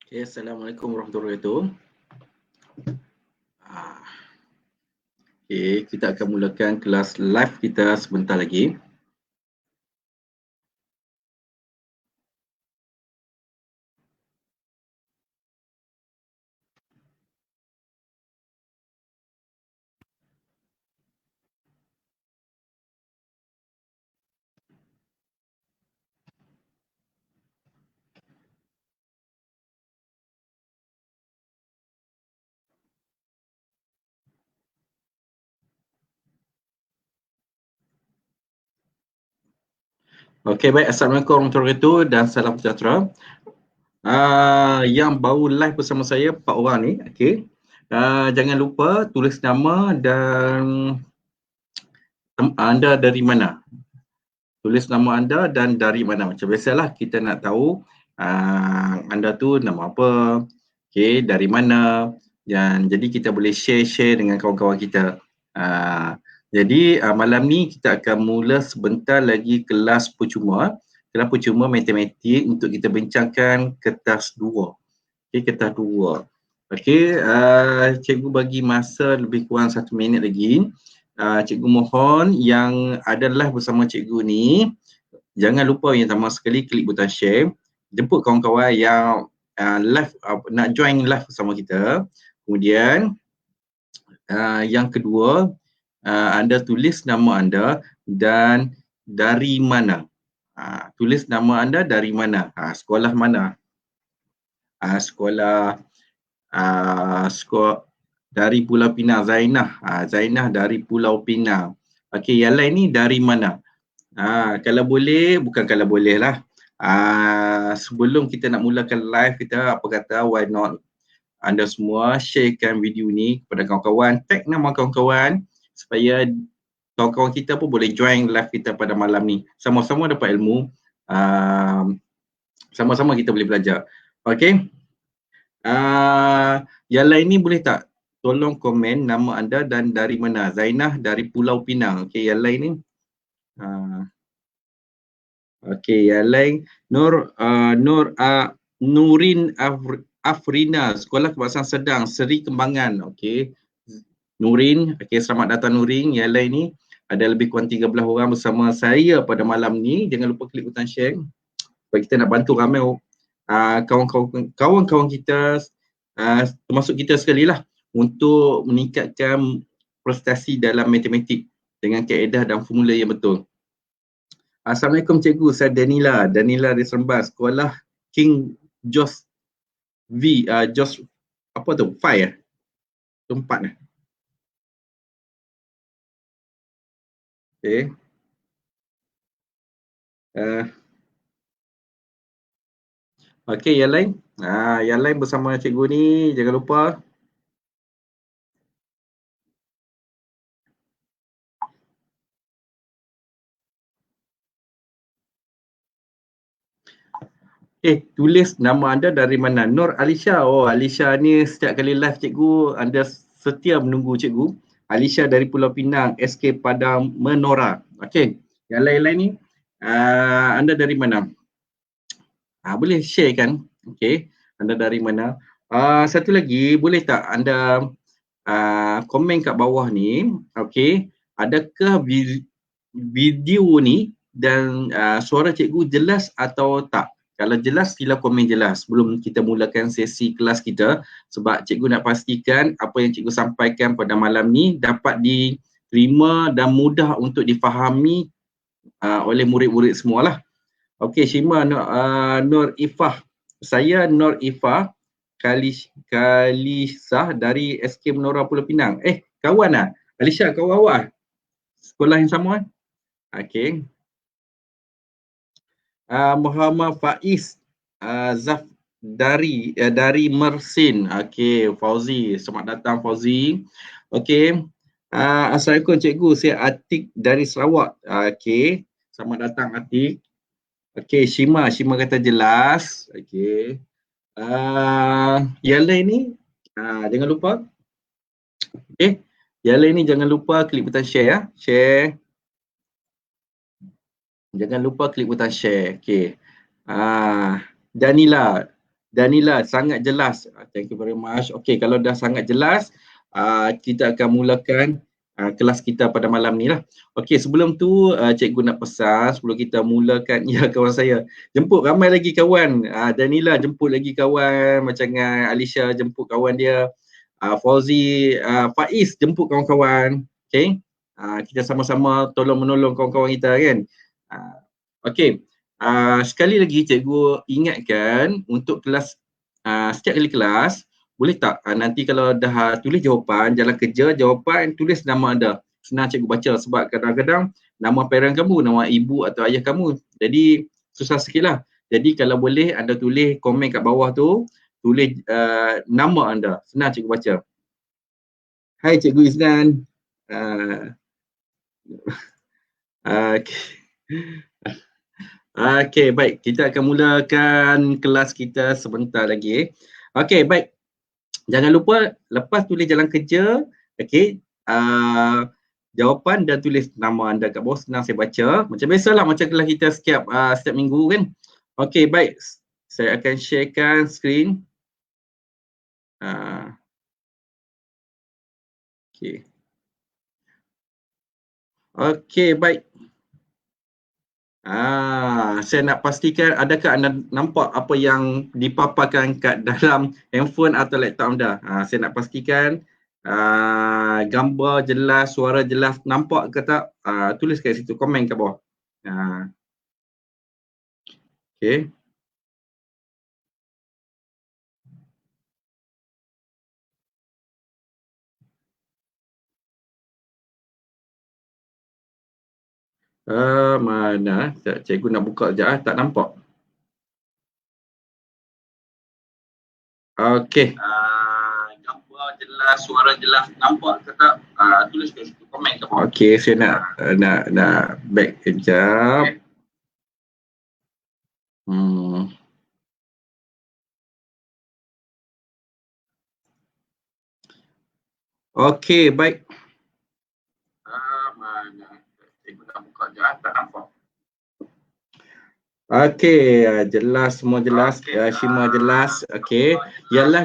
Okay, Assalamualaikum warahmatullahi wabarakatuh. Okay, kita akan mulakan kelas live kita sebentar lagi. Okay, baik. Assalamualaikum warahmatullahi wabarakatuh dan salam sejahtera. Yang baru live bersama saya, 4 orang ni. Okay. Jangan lupa tulis nama dan anda dari mana. Tulis nama anda dan dari mana. Macam biasalah, kita nak tahu anda tu nama apa, okay, dari mana. Dan jadi kita boleh share dengan kawan-kawan kita. Jadi malam ni kita akan mula sebentar lagi kelas percuma. Kelas percuma matematik untuk kita bincangkan kertas 2. Okay, kertas 2. Okay, cikgu bagi masa lebih kurang 1 minit lagi. Cikgu mohon yang adalah bersama cikgu ni, jangan lupa yang pertama sekali klik butang share. Jemput kawan-kawan yang live, nak join live bersama kita. Kemudian yang kedua, anda tulis nama anda dan dari mana. Tulis nama anda dari mana, sekolah mana. Sekolah dari Pulau Pinang, Zainah. Zainah dari Pulau Pinang. Okey, yang lain ni dari mana? Kalau boleh, bukan kalau boleh lah. Sebelum kita nak mulakan live kita, apa kata, why not anda semua sharekan video ni kepada kawan-kawan, tag nama kawan-kawan supaya kawan-kawan kita pun boleh join live kita pada malam ni. Sama-sama dapat ilmu, sama-sama kita boleh belajar. Okey. Yang lain ni boleh tak tolong komen nama anda dan dari mana. Zainah dari Pulau Pinang. Okey, yang lain ni. Okey, yang lain Nurin Afrina, Sekolah Kebangsaan Sedang, Seri Kembangan. Okey. Nurin, okey, selamat datang Nurin. Yang lain ni ada lebih kurang 13 orang bersama saya pada malam ni. Jangan lupa klik butang share supaya kita nak bantu ramai kawan-kawan kita, termasuk kita sekali lah, untuk meningkatkan prestasi dalam matematik dengan kaedah dan formula yang betul. Assalamualaikum cikgu, saya Danila dari Seremban, sekolah King George George apa tu, 5 tempat ni. Okay. Okey, yang lain? Yang lain bersama cikgu ni, jangan lupa. Tulis nama anda dari mana. Nur Alisha. Oh, Alisha ni setiap kali live cikgu, anda setia menunggu cikgu. Alisha dari Pulau Pinang, SK Padang Menora. Okey, yang lain-lain ni, anda dari mana? Boleh share kan? Okey, anda dari mana? Satu lagi, boleh tak anda komen kat bawah ni, okey, adakah video ni dan suara cikgu jelas atau tak? Kalau jelas, sila komen jelas sebelum kita mulakan sesi kelas kita, sebab cikgu nak pastikan apa yang cikgu sampaikan pada malam ni dapat diterima dan mudah untuk difahami oleh murid-murid semualah. Okey, Shima Nur Ifah. Saya Nur Ifah Kalisah dari SK Menora Pulau Pinang. Kawan lah. Alisha, kawan awak? Sekolah yang sama kan? Okey. Muhammad Faiz Zaf dari Mersin. Okey, Fauzi. Selamat datang Fauzi. Okey. Assalamualaikum cikgu. Saya Atik dari Sarawak. Okey. Selamat datang Atik. Okey, Shima kata jelas. Okey. Yang lain ni jangan lupa. Okey. Yang lain ni jangan lupa klik butang share ya. Share. Jangan lupa klik butang share. Okey. Danila Danila, sangat jelas. Thank you very much. Okey, kalau dah sangat jelas, kita akan mulakan kelas kita pada malam ni lah. Okey, sebelum tu cikgu nak pesan sebelum kita mulakan, ya kawan saya, jemput ramai lagi kawan. Danila jemput lagi kawan, macam Alisha jemput kawan dia. Fauzi, Faiz jemput kawan-kawan. Okey. Kita sama-sama tolong menolong kawan-kawan kita kan. Okey. Sekali lagi cikgu ingatkan untuk kelas, setiap kali kelas, boleh tak nanti kalau dah tulis jawapan, jalan kerja, jawapan tulis nama anda. Senang cikgu baca sebab kadang-kadang nama parent kamu, nama ibu atau ayah kamu. Jadi susah sikit lah. Jadi kalau boleh anda tulis komen kat bawah tu, tulis nama anda. Senang cikgu baca. Hai Cikgu Iznan. Okey, baik. Kita akan mulakan kelas kita sebentar lagi. Okey, baik. Jangan lupa lepas tulis jalan kerja, okey, jawapan dan tulis nama anda kat bawah, senang saya baca. Macam biasalah, macam kelas kita setiap minggu kan. Okey, baik. Saya akan sharekan skrin. Okey. Okey, baik. Saya nak pastikan adakah anda nampak apa yang dipaparkan kat dalam handphone atau laptop anda. Saya nak pastikan gambar jelas, suara jelas, nampak ke tak? Tulis kat situ, komen kat bawah. Okey. Mana? Cikgu nak buka sekejap, tak nampak. Okey. Gambar jelas, suara jelas, nampak ke tak? Tulis kat situ, komen kat bawah. Okey, saya nak back sekejap. Okey, baik. Mana? Cikgu nak buka sekejap, tak nampak. Okey, jelas, semua jelas, semua jelas. Okey, ialah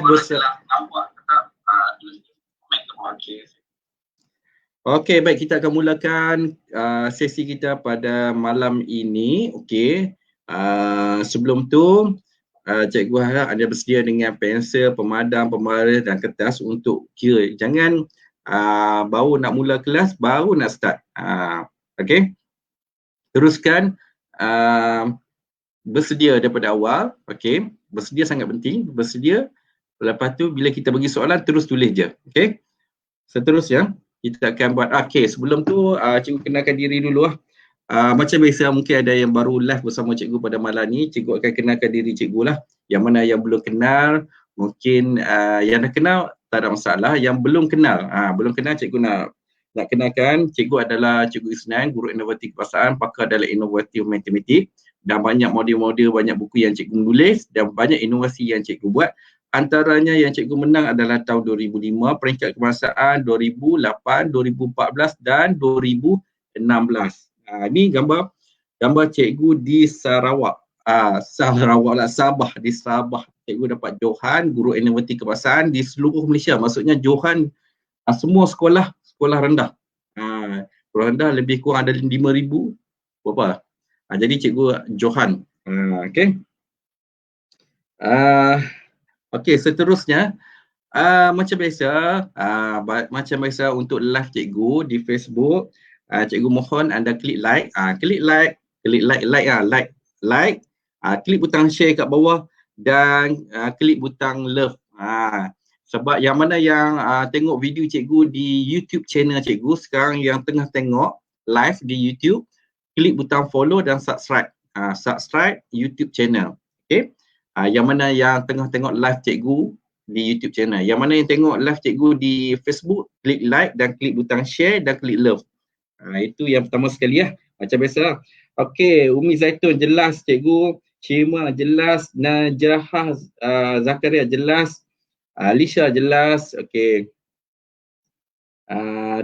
Okey, baik, kita akan mulakan sesi kita pada malam ini. Okey, sebelum tu cikgu harap anda bersedia dengan pensel, pemadam, pembaris dan kertas untuk kira. Jangan baru nak mula kelas, baru nak start. Okey, teruskan bersedia daripada awal. Okey, bersedia sangat penting, bersedia. Lepas tu bila kita bagi soalan terus tulis je. Okey, seterusnya kita akan buat. Okey, sebelum tu cikgu kenalkan diri dulu lah. Macam biasa mungkin ada yang baru live bersama cikgu pada malam ni, cikgu akan kenalkan diri cikgu lah. Yang mana yang belum kenal, mungkin yang dah kenal tak ada masalah. Yang belum kenal, cikgu nak kenalkan. Cikgu adalah Cikgu Iznan, guru inovatif kebahasaan, pakar dalam inovatif matematik. Dan banyak model-model, banyak buku yang cikgu menulis dan banyak inovasi yang cikgu buat. Antaranya yang cikgu menang adalah tahun 2005, peringkat kebangsaan 2008, 2014 dan 2016. Ini gambar cikgu di Sarawak. Sabah, di Sabah. Cikgu dapat Johan, guru inovatif kebahasaan di seluruh Malaysia. Maksudnya Johan semua sekolah rendah. Sekolah rendah lebih kurang ada 5,000 berapa? Jadi cikgu Johan. Okey. Okey, seterusnya macam biasa untuk live cikgu di Facebook, cikgu mohon anda klik like, klik butang share kat bawah dan klik butang love. Sebab yang mana yang tengok video cikgu di YouTube channel cikgu sekarang, yang tengah tengok live di YouTube, klik butang follow dan subscribe. Subscribe YouTube channel. Okey. Yang mana yang tengah tengok live cikgu di YouTube channel. Yang mana yang tengok live cikgu di Facebook, klik like dan klik butang share dan klik love. Itu yang pertama sekali ya. Macam biasa. Okey, Umi Zaitun jelas cikgu. Cima jelas. Najrah Zakaria jelas. Alisha jelas. Okey.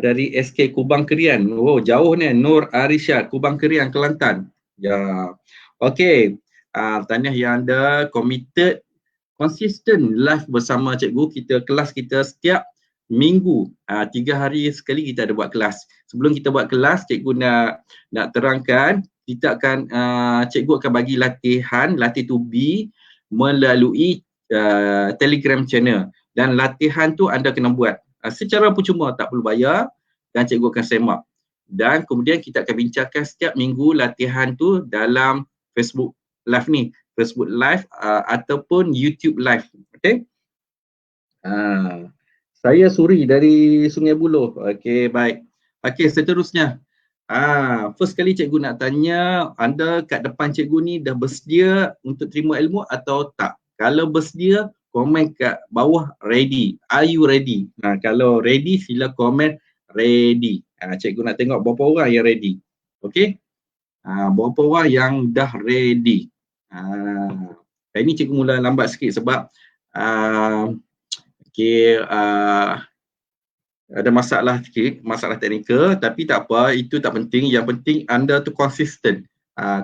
Dari SK Kubang Kerian. Oh, jauh ni. Nur Arishad, Kubang Kerian, Kelantan. Ya. Okey. Tahniah yang anda committed konsisten live bersama cikgu. Kelas kita setiap minggu, 3 hari sekali kita ada buat kelas. Sebelum kita buat kelas, cikgu nak terangkan, kita akan cikgu akan bagi latih to be melalui Telegram channel, dan latihan tu anda kena buat secara percuma, tak perlu bayar, dan cikgu akan semak. Dan kemudian kita akan bincangkan setiap minggu latihan tu dalam Facebook Live ni, Facebook Live ataupun YouTube Live. Okey. Saya Suri dari Sungai Buloh. Okey, baik. Okey, seterusnya. First kali cikgu nak tanya, anda kat depan cikgu ni dah bersedia untuk terima ilmu atau tak? Kalau bersedia, komen kat bawah ready. Are you ready? Kalau ready, sila komen ready. Cikgu nak tengok berapa orang yang ready. Okey? Berapa orang yang dah ready. Hari ni cikgu mula lambat sikit sebab ada masalah sikit, masalah teknikal, tapi tak apa, itu tak penting. Yang penting anda tu konsisten.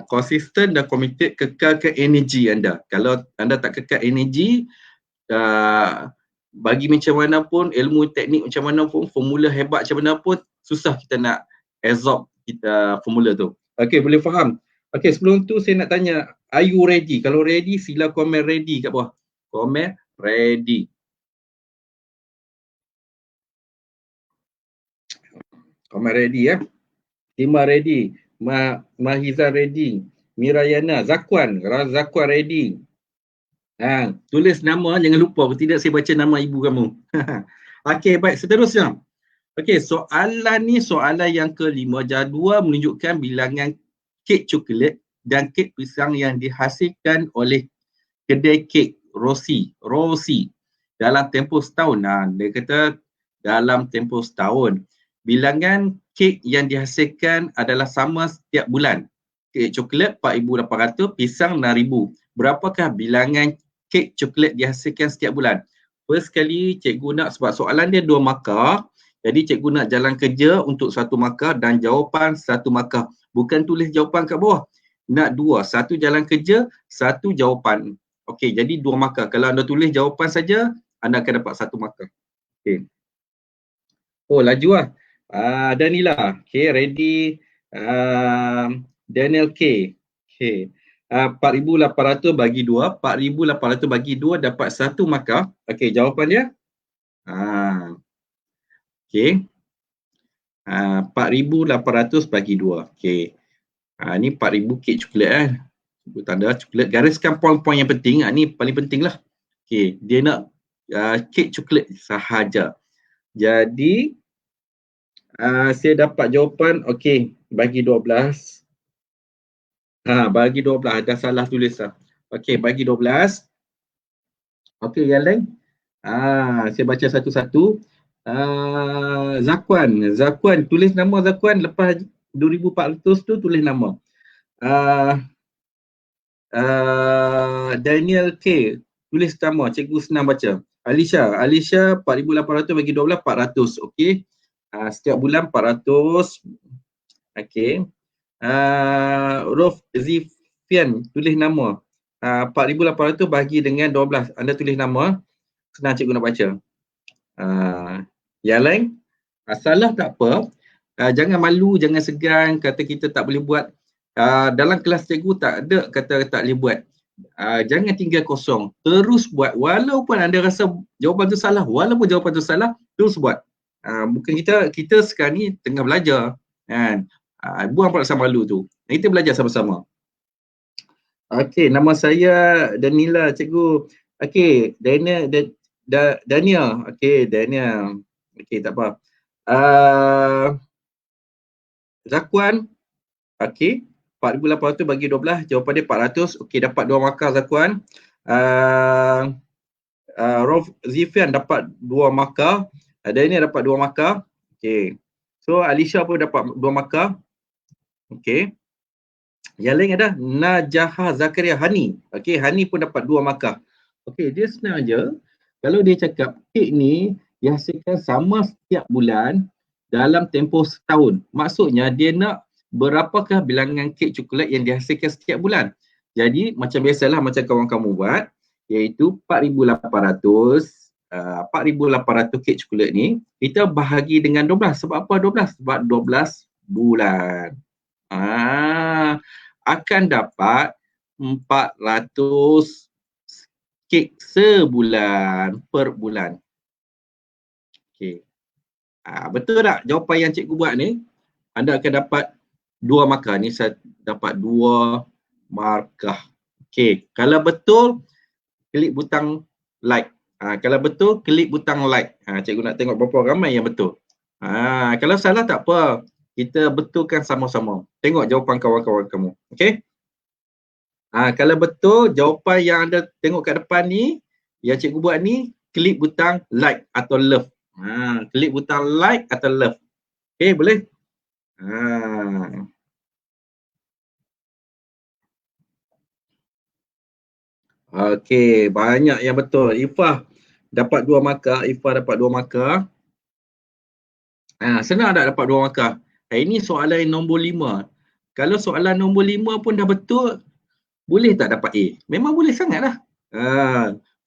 Konsisten dan committed, kekalkan energi anda. Kalau anda tak kekal energi, bagi macam mana pun, ilmu teknik macam mana pun, formula hebat macam mana pun, susah kita nak absorb kita formula tu. Okey, boleh faham? Okey, sebelum tu saya nak tanya, are you ready? Kalau ready, sila komen ready kat bawah. Komen ready. Komen ready ya. Tima ready. Mahizan ready. Mirayana, Zakwan ready. Tulis nama, jangan lupa, tidak saya baca nama ibu kamu. Okey, baik, seterusnya. Okey, soalan ni soalan yang kelima. Jadual menunjukkan bilangan kek coklat dan kek pisang yang dihasilkan oleh kedai kek Rosi dalam tempoh setahun. Dia kata dalam tempoh setahun. Bilangan kek yang dihasilkan adalah sama setiap bulan. Kek coklat 4,800, pisang 6,000. Berapakah bilangan kek coklat dihasilkan setiap bulan? First kali cikgu nak, sebab soalan dia 2 markah, jadi cikgu nak jalan kerja untuk 1 markah dan jawapan 1 markah. Bukan tulis jawapan kat bawah. Nak 2, 1 jalan kerja, 1 jawapan. Okey, jadi 2 markah. Kalau anda tulis jawapan saja, anda akan dapat 1 markah. Okey. Oh, laju lah. Danila. Okey, ready. Daniel K. Okey. 4,800 bagi 2. 4,800 bagi 2 dapat 1 markah. Okey, jawapan dia. Okey. 4,800 bagi 2. Okey. Ni 4,000 kek coklat tanda coklat. Gariskan poin-poin yang penting. Ni paling penting lah. Okey, dia nak kek coklat sahaja. Jadi saya dapat jawapan, okey, bagi 12. Bagi 12, dah salah tulis lah. Okey, bagi 12. Okey, yang lain. Saya baca satu-satu. Zakwan, tulis nama Zakwan. Lepas 2,400 tu tulis nama. Daniel K, tulis nama, cikgu senang baca. Alisha 4,800 bagi 12, 400. Okey. Setiap bulan 400. Okey. Rof Zifian, tulis nama. 4,800 bagi dengan 12. Anda tulis nama. Senang cikgu nak baca. Yang lain, salah tak apa. Jangan malu, jangan segan kata kita tak boleh buat. Dalam kelas cikgu tak ada kata tak boleh buat. Jangan tinggal kosong. Terus buat. Walaupun anda rasa jawapan tu salah, terus buat. Bukan kita sekarang ni tengah belajar. Buang pula rasa malu tu. Kita belajar sama-sama. Okey, nama saya Danila, cikgu. Okey, Daniel. Okey, Daniel. Okey, tak apa. Zakwan. Okey, 4,800 bagi 12, jawapan dia 400. Okey, dapat 2 markah Zakwan. Rof Zifian dapat 2 markah. Daniel dapat 2 markah. Okey. So Alisha pun dapat 2 markah. Okey. Yang lain ada Najah Zakaria Hani. Okey, Hani pun dapat 2 markah. Okey, dia senang aja. Kalau dia cakap kek ni dihasilkan sama setiap bulan dalam tempoh setahun. Maksudnya dia nak berapakah bilangan kek coklat yang dihasilkan setiap bulan. Jadi macam biasalah, macam kawan kamu buat. iaitu 4,800. 4,800 kek coklat ni kita bahagi dengan 12. Sebab apa 12? Sebab 12 bulan. Akan dapat 400 kek sebulan per bulan. Okey. Betul tak jawapan yang cikgu buat ni? Anda akan dapat 2 markah. Ni saya dapat 2 markah. Okey, kalau betul klik butang like. Kalau betul klik butang like. Cikgu nak tengok berapa ramai yang betul. Kalau salah tak apa. Kita betulkan sama-sama. Tengok jawapan kawan-kawan kamu. Okey? Kalau betul jawapan yang anda tengok kat depan ni, yang cikgu buat ni, klik butang like atau love. Klik butang like atau love. Okey, boleh? Okey, banyak yang betul. Ifah dapat 2 markah, Ifah dapat 2 markah. Senang tak dapat 2 markah? Ini soalan nombor 5. Kalau soalan nombor 5 pun dah betul, boleh tak dapat A? Memang boleh sangatlah.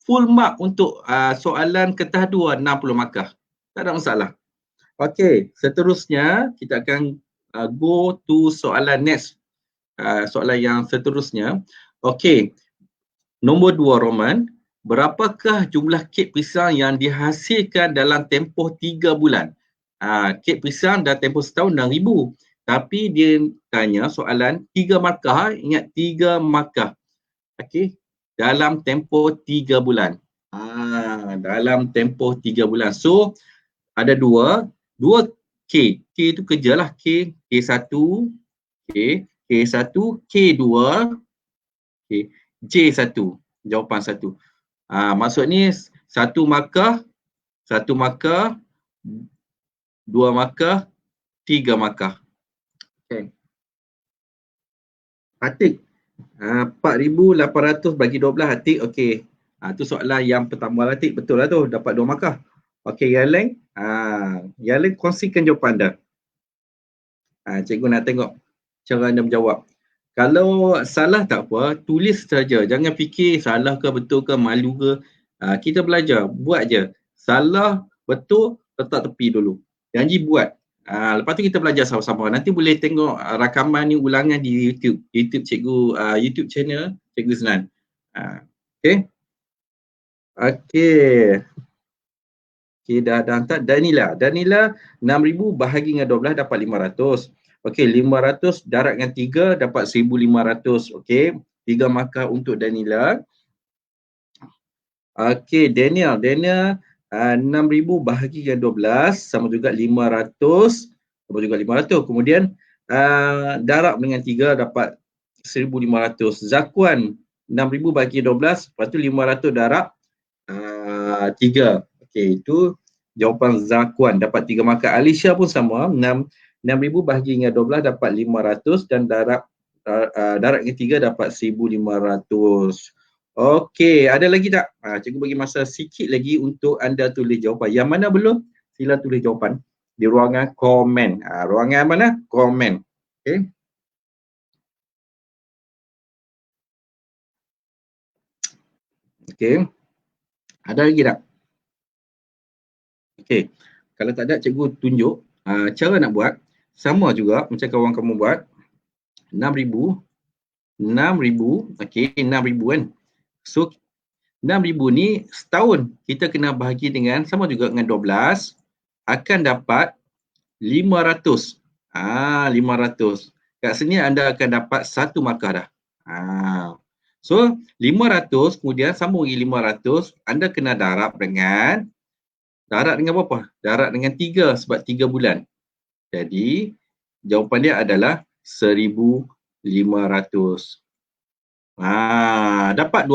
Full mark untuk soalan kertas 2, 60 markah. Tak ada masalah. Okey, seterusnya kita akan go to soalan next. Soalan yang seterusnya. Okey, nombor 2 Roman, berapakah jumlah kek pisang yang dihasilkan dalam tempoh 3 bulan? Kek pisang dah tempoh setahun 6,000. Tapi dia tanya soalan 3 markah, ingat 3 markah. Okey, dalam tempoh 3 bulan. Dalam tempoh 3 bulan. So, ada 2 K. K itu kerjalah K. K1, K1, K2, J1. Jawapan 1. Maksud ni 1 markah, 2 markah, 3 markah. Okay. Atik. 4,800 bagi 12 Atik. Okey. Tu soalan yang pertama Atik. Betul lah tu. Dapat 2 markah. Okey, yang lain. Yang lain kongsikan jawapan anda. Cikgu nak tengok cara anda menjawab. Kalau salah tak apa, tulis saja. Jangan fikir salah ke betul ke, malu ke. Kita belajar. Buat je. Salah, betul, letak tepi dulu. Janji buat. Lepas tu kita belajar sama-sama. Nanti boleh tengok rakaman ni ulangan di YouTube cikgu, YouTube channel Cikgu Zlan. Okey. Okey. Okey, dah hantar. Danila 6,000 bahagi dengan 12 dapat 500. Okey, 500 darab dengan 3 dapat 1,500. Okey, 3 markah untuk Danila. Okey, Daniel 6,000 bahagi dengan 12 sama juga 500. Sama juga 500. Kemudian darab dengan 3 dapat 1,500. Zakuan 6,000 bahagi 12, lepas tu 500 darab 3. Okey, itu jawapan Zakuan dapat 3 markah. Alicia pun sama, 6,000 bahagi dengan 12 dapat 500 dan darab dengan 3 dapat 1,500. Okey, ada lagi tak? Cikgu bagi masa sikit lagi untuk anda tulis jawapan. Yang mana belum, sila tulis jawapan di ruangan komen. Ruangan mana? Komen. Okey. Okey. Ada lagi tak? Okey. Kalau tak ada, cikgu tunjuk cara nak buat. Sama juga macam kawan kamu buat. 6,000. Okey, 6,000 kan. So, 6,000 ni setahun. Kita kena bahagi dengan, sama juga dengan 12. Akan dapat 500. 500. Kat sini anda akan dapat 1 markah dah. So, 500 kemudian sambung lagi 500. Anda kena darab dengan berapa? Darab dengan 3 sebab 3 bulan. Jadi, jawapan dia adalah 1,500. Dapat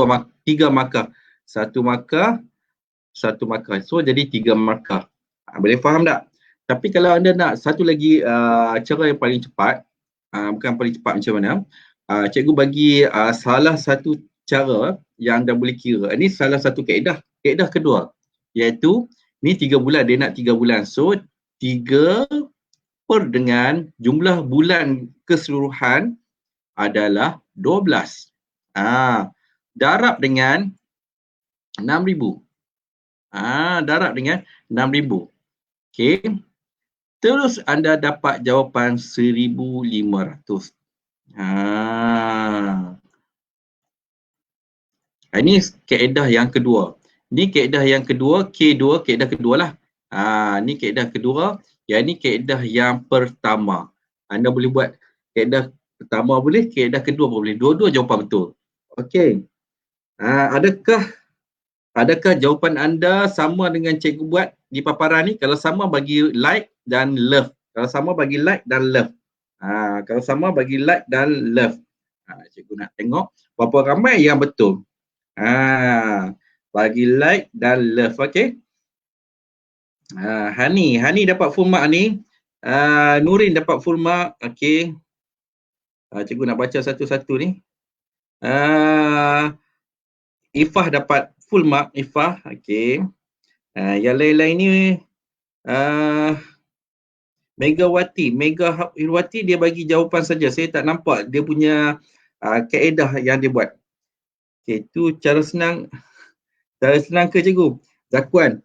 3 markah. 1 markah, 1 markah. So, jadi 3 markah. Boleh faham tak? Tapi kalau anda nak satu lagi cara yang paling cepat, bukan paling cepat macam mana, cikgu bagi salah satu cara yang anda boleh kira. Ini salah satu kaedah. Kaedah kedua, iaitu ni 3 bulan, dia nak 3 bulan. So, 3 per dengan jumlah bulan keseluruhan adalah 12. Darab dengan 6,000. Darab dengan 6,000. Okey. Terus anda dapat jawapan 1,500. Ini kaedah yang kedua. Ini kaedah yang kedua, K2, kaedah kedua lah. Ini kaedah kedua. Yang ini kaedah yang pertama. Anda boleh buat kaedah pertama boleh, kaedah kedua boleh. Dua-dua jawapan betul. Okey. Adakah jawapan anda sama dengan cikgu buat di paparan ni? Kalau sama, bagi like dan love. Kalau sama, bagi like dan love. Kalau sama, bagi like dan love. Cikgu nak tengok berapa ramai yang betul. Bagi like dan love. Okey. Hani dapat full mark ni. Nurin dapat full mark. Okey. Cikgu nak baca satu-satu ni. Ifah dapat full mark. Ifah. Okey. Yang lain-lain ni Megawati dia bagi jawapan saja. Saya tak nampak dia punya kaedah yang dia buat. Okey, tu cara senang. Cara senang ke cikgu? Zakuan.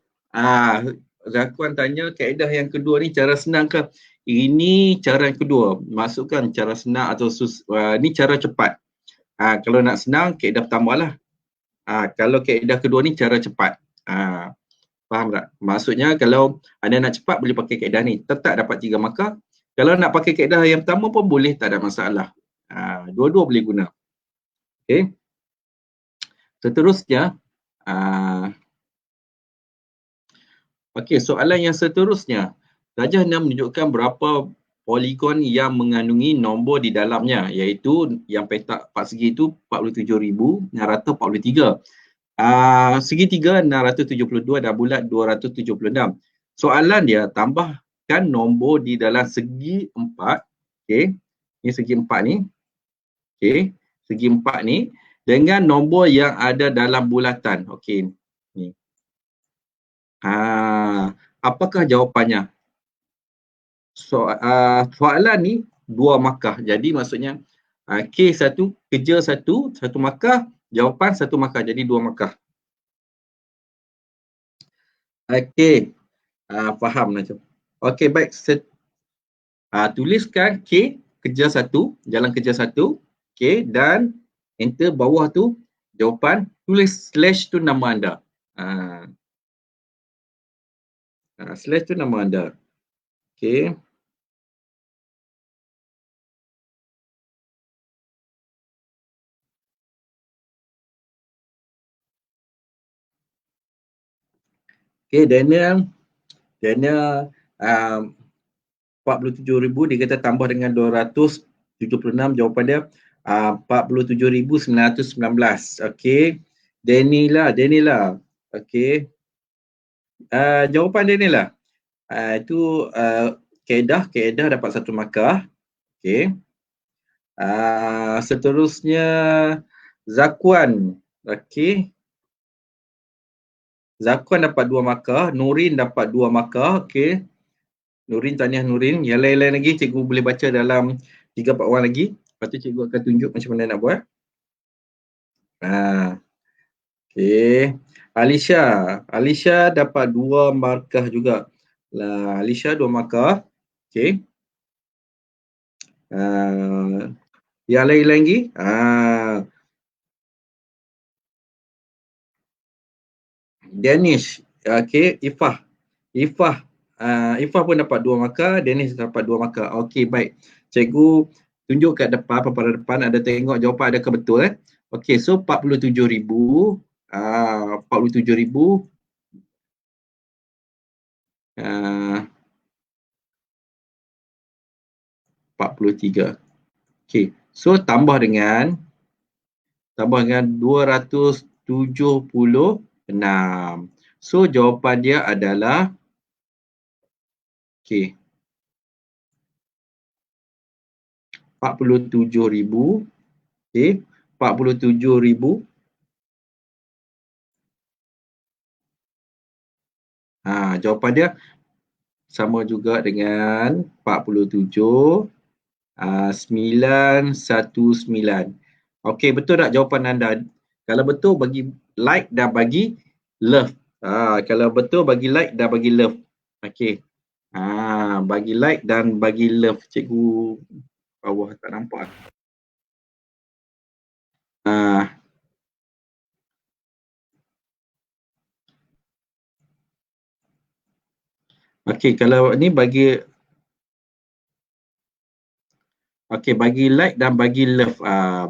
Zakuan tanya kaedah yang kedua ni cara senang ke? Ini cara yang kedua. Masukkan cara senang atau ni cara cepat. Kalau nak senang, kaedah pertama lah. Kalau kaedah kedua ni cara cepat. Faham tak? Maksudnya kalau anda nak cepat boleh pakai kaedah ni. Tetap dapat 3 markah. Kalau nak pakai kaedah yang pertama pun boleh, tak ada masalah. Dua-dua boleh guna. Okey. Seterusnya, okey, soalan yang seterusnya. Rajah hendak menunjukkan berapa poligon yang mengandungi nombor di dalamnya, iaitu yang petak 4 segi itu 47,000, yang rata 43. Segitiga 672 dan bulat 276. Soalan dia, tambahkan nombor di dalam segi 4. Okey. Ini segi 4 ni. Okey. Segi 4 ni dengan nombor yang ada dalam bulatan. Okey. Ni. Apakah jawapannya? Soalan ni 2 markah. Jadi maksudnya K1 kerja 1 markah, jawapan 1 markah. Jadi 2 markah. Okey. Faham macam. Okey, baik. Tuliskan K kerja 1, jalan kerja 1. Okey, dan enter bawah tu jawapan, tulis slash tu nama anda. Slash tu nama anda. Okey. Okey, Daniel 47,000 dia kata tambah dengan 276, jawapan dia 47,919. Okey. Danila. Okey. Jawapan Danila. Itu kaedah dapat 1 markah. Okey. Seterusnya Zakuan. Okey. Zakuan dapat 2 markah, Nurin dapat 2 markah. Okey. Nurin, tahniah Nurin. Yang lain-lain lagi cikgu boleh baca dalam 3-4 orang lagi. Lepas tu cikgu akan tunjuk macam mana nak buat. Okey. Alisha dapat 2 markah juga. Alisha 2 markah. Okey. Yang lain lagi. Danish. Okey, Ifah pun dapat 2 markah, Danish dapat 2 markah. Okey, baik. Cikgu tunjuk kat depan, paparan depan, ada tengok jawapan adakah betul. Okey, so 47,000. 47,000. 43. Okey, so tambah dengan 276. So jawapan dia adalah okey, 47,000. Okey, 47,000. Jawapan dia sama juga dengan 47,919. Okey, betul tak jawapan anda? Kalau betul, bagi like dan bagi love. Kalau betul bagi like dan bagi love. Okey. Bagi like dan bagi love. Cikgu bawah tak nampak. Okey, kalau ni bagi bagi like dan bagi love.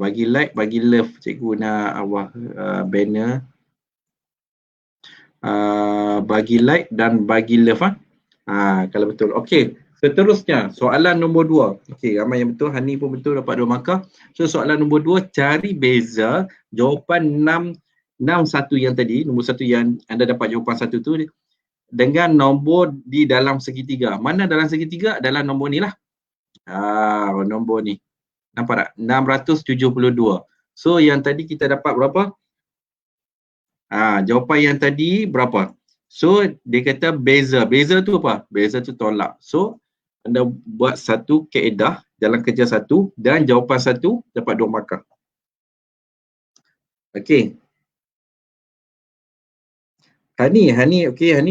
Bagi like, bagi love. Cikgu nak banner. Bagi like dan bagi love. Kalau betul. Okey, seterusnya soalan nombor 2. Okey, ramai yang betul. Hani pun betul, dapat 2 markah. So soalan nombor 2, cari beza jawapan 61 yang tadi, nombor 1 yang anda dapat jawapan 1 tu dengan nombor di dalam segitiga. Mana dalam segitiga? Dalam nombor ni lah. Nombor ni. Nampak tak? 672. So yang tadi kita dapat berapa? Jawapan yang tadi berapa? So dia kata beza. Beza tu apa? Beza tu tolak. So anda buat satu kaedah, jalan kerja satu dan jawapan satu dapat 2 markah. Okey. Hani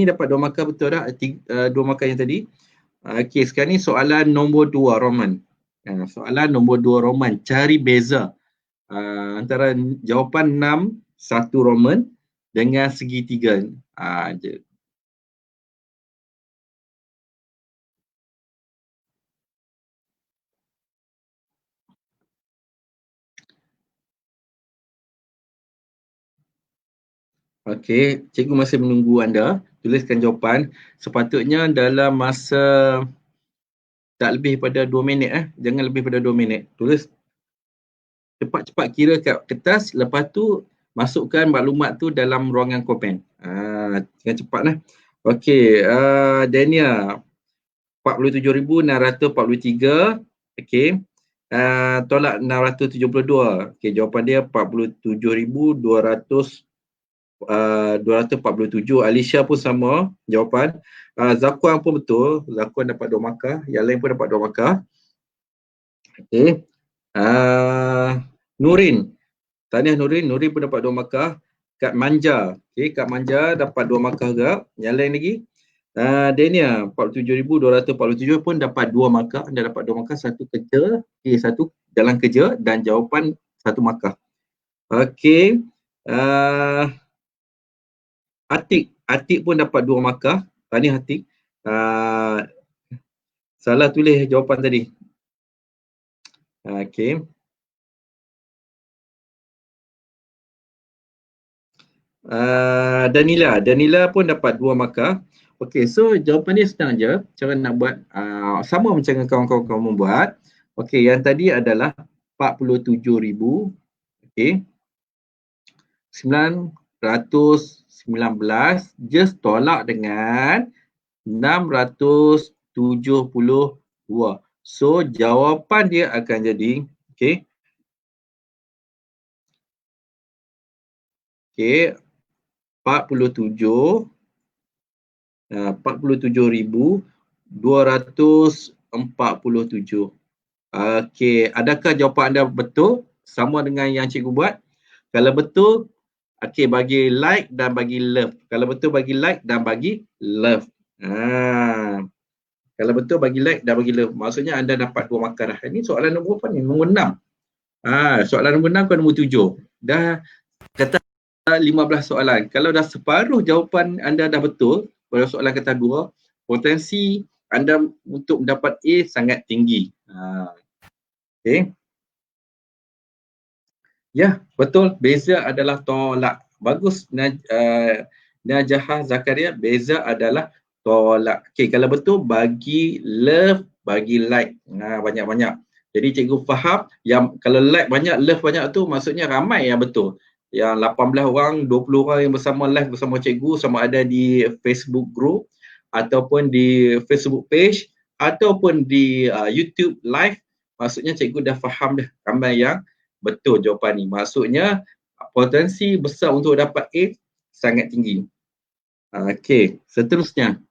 dapat 2 markah betul tak? 2 markah yang tadi. Okey, sekarang ni soalan nombor 2 Roman. Soalan nombor 2 Roman, cari beza antara jawapan 6 1 Roman dengan segitiga. Okey, cikgu masih menunggu anda tuliskan jawapan. Sepatutnya dalam masa tak lebih pada 2 minit Jangan lebih pada 2 minit. Tulis cepat-cepat kira kat kertas, lepas tu masukkan maklumat tu dalam ruangan komen. Jangan cepat Okey, Dania 47,643. Okey. Tolak 672. Okey, jawapan dia 47,247. Alicia pun sama jawapan. Zakuan pun betul. Zakuan dapat 2 markah. Yang lain pun dapat 2 markah. Okey. Nurin. Tahniah Nurin. Nurin pun dapat 2 markah. Kak Manja. Okey, Kak Manja dapat 2 markah juga. Yang lain lagi. Dania 47,247 pun dapat 2 markah. Anda dapat 2 markah. Satu kerja. Satu jalan kerja dan jawapan 1 markah. Okey. Atik pun dapat 2 markah. Tahniah Atik. Salah tulis jawapan tadi. Okey. Danila pun dapat 2 markah. Okey, so jawapan dia senang je. Cara nak buat sama macam kawan-kawan kamu buat. Okey, yang tadi adalah 47,000. Okey. 919 just tolak dengan 672. So jawapan dia akan jadi okey. Okey. 47,247. Okey, adakah jawapan anda betul sama dengan yang cikgu buat? Kalau betul, okey, bagi like dan bagi love. Kalau betul bagi like dan bagi love. Kalau betul bagi like dan bagi love. Maksudnya anda dapat 2 markah dah. Ini soalan nombor apa ni? Nombor 6. Soalan nombor 6 ke nombor 7? Dah kata 15 soalan. Kalau dah separuh jawapan anda dah betul pada soalan kata 2, potensi anda untuk mendapat A sangat tinggi. Okey. Ya, betul. Beza adalah tolak. Bagus Najahah Zakaria, beza adalah tolak. Okey, kalau betul bagi love, bagi like. Banyak-banyak. Jadi cikgu faham yang kalau like banyak, love banyak tu maksudnya ramai yang betul. Yang 18 orang, 20 orang yang bersama live bersama cikgu, sama ada di Facebook group ataupun di Facebook page ataupun di YouTube live, maksudnya cikgu dah faham dah ramai yang betul jawapan ni. Maksudnya potensi besar untuk dapat A sangat tinggi. Okey, seterusnya.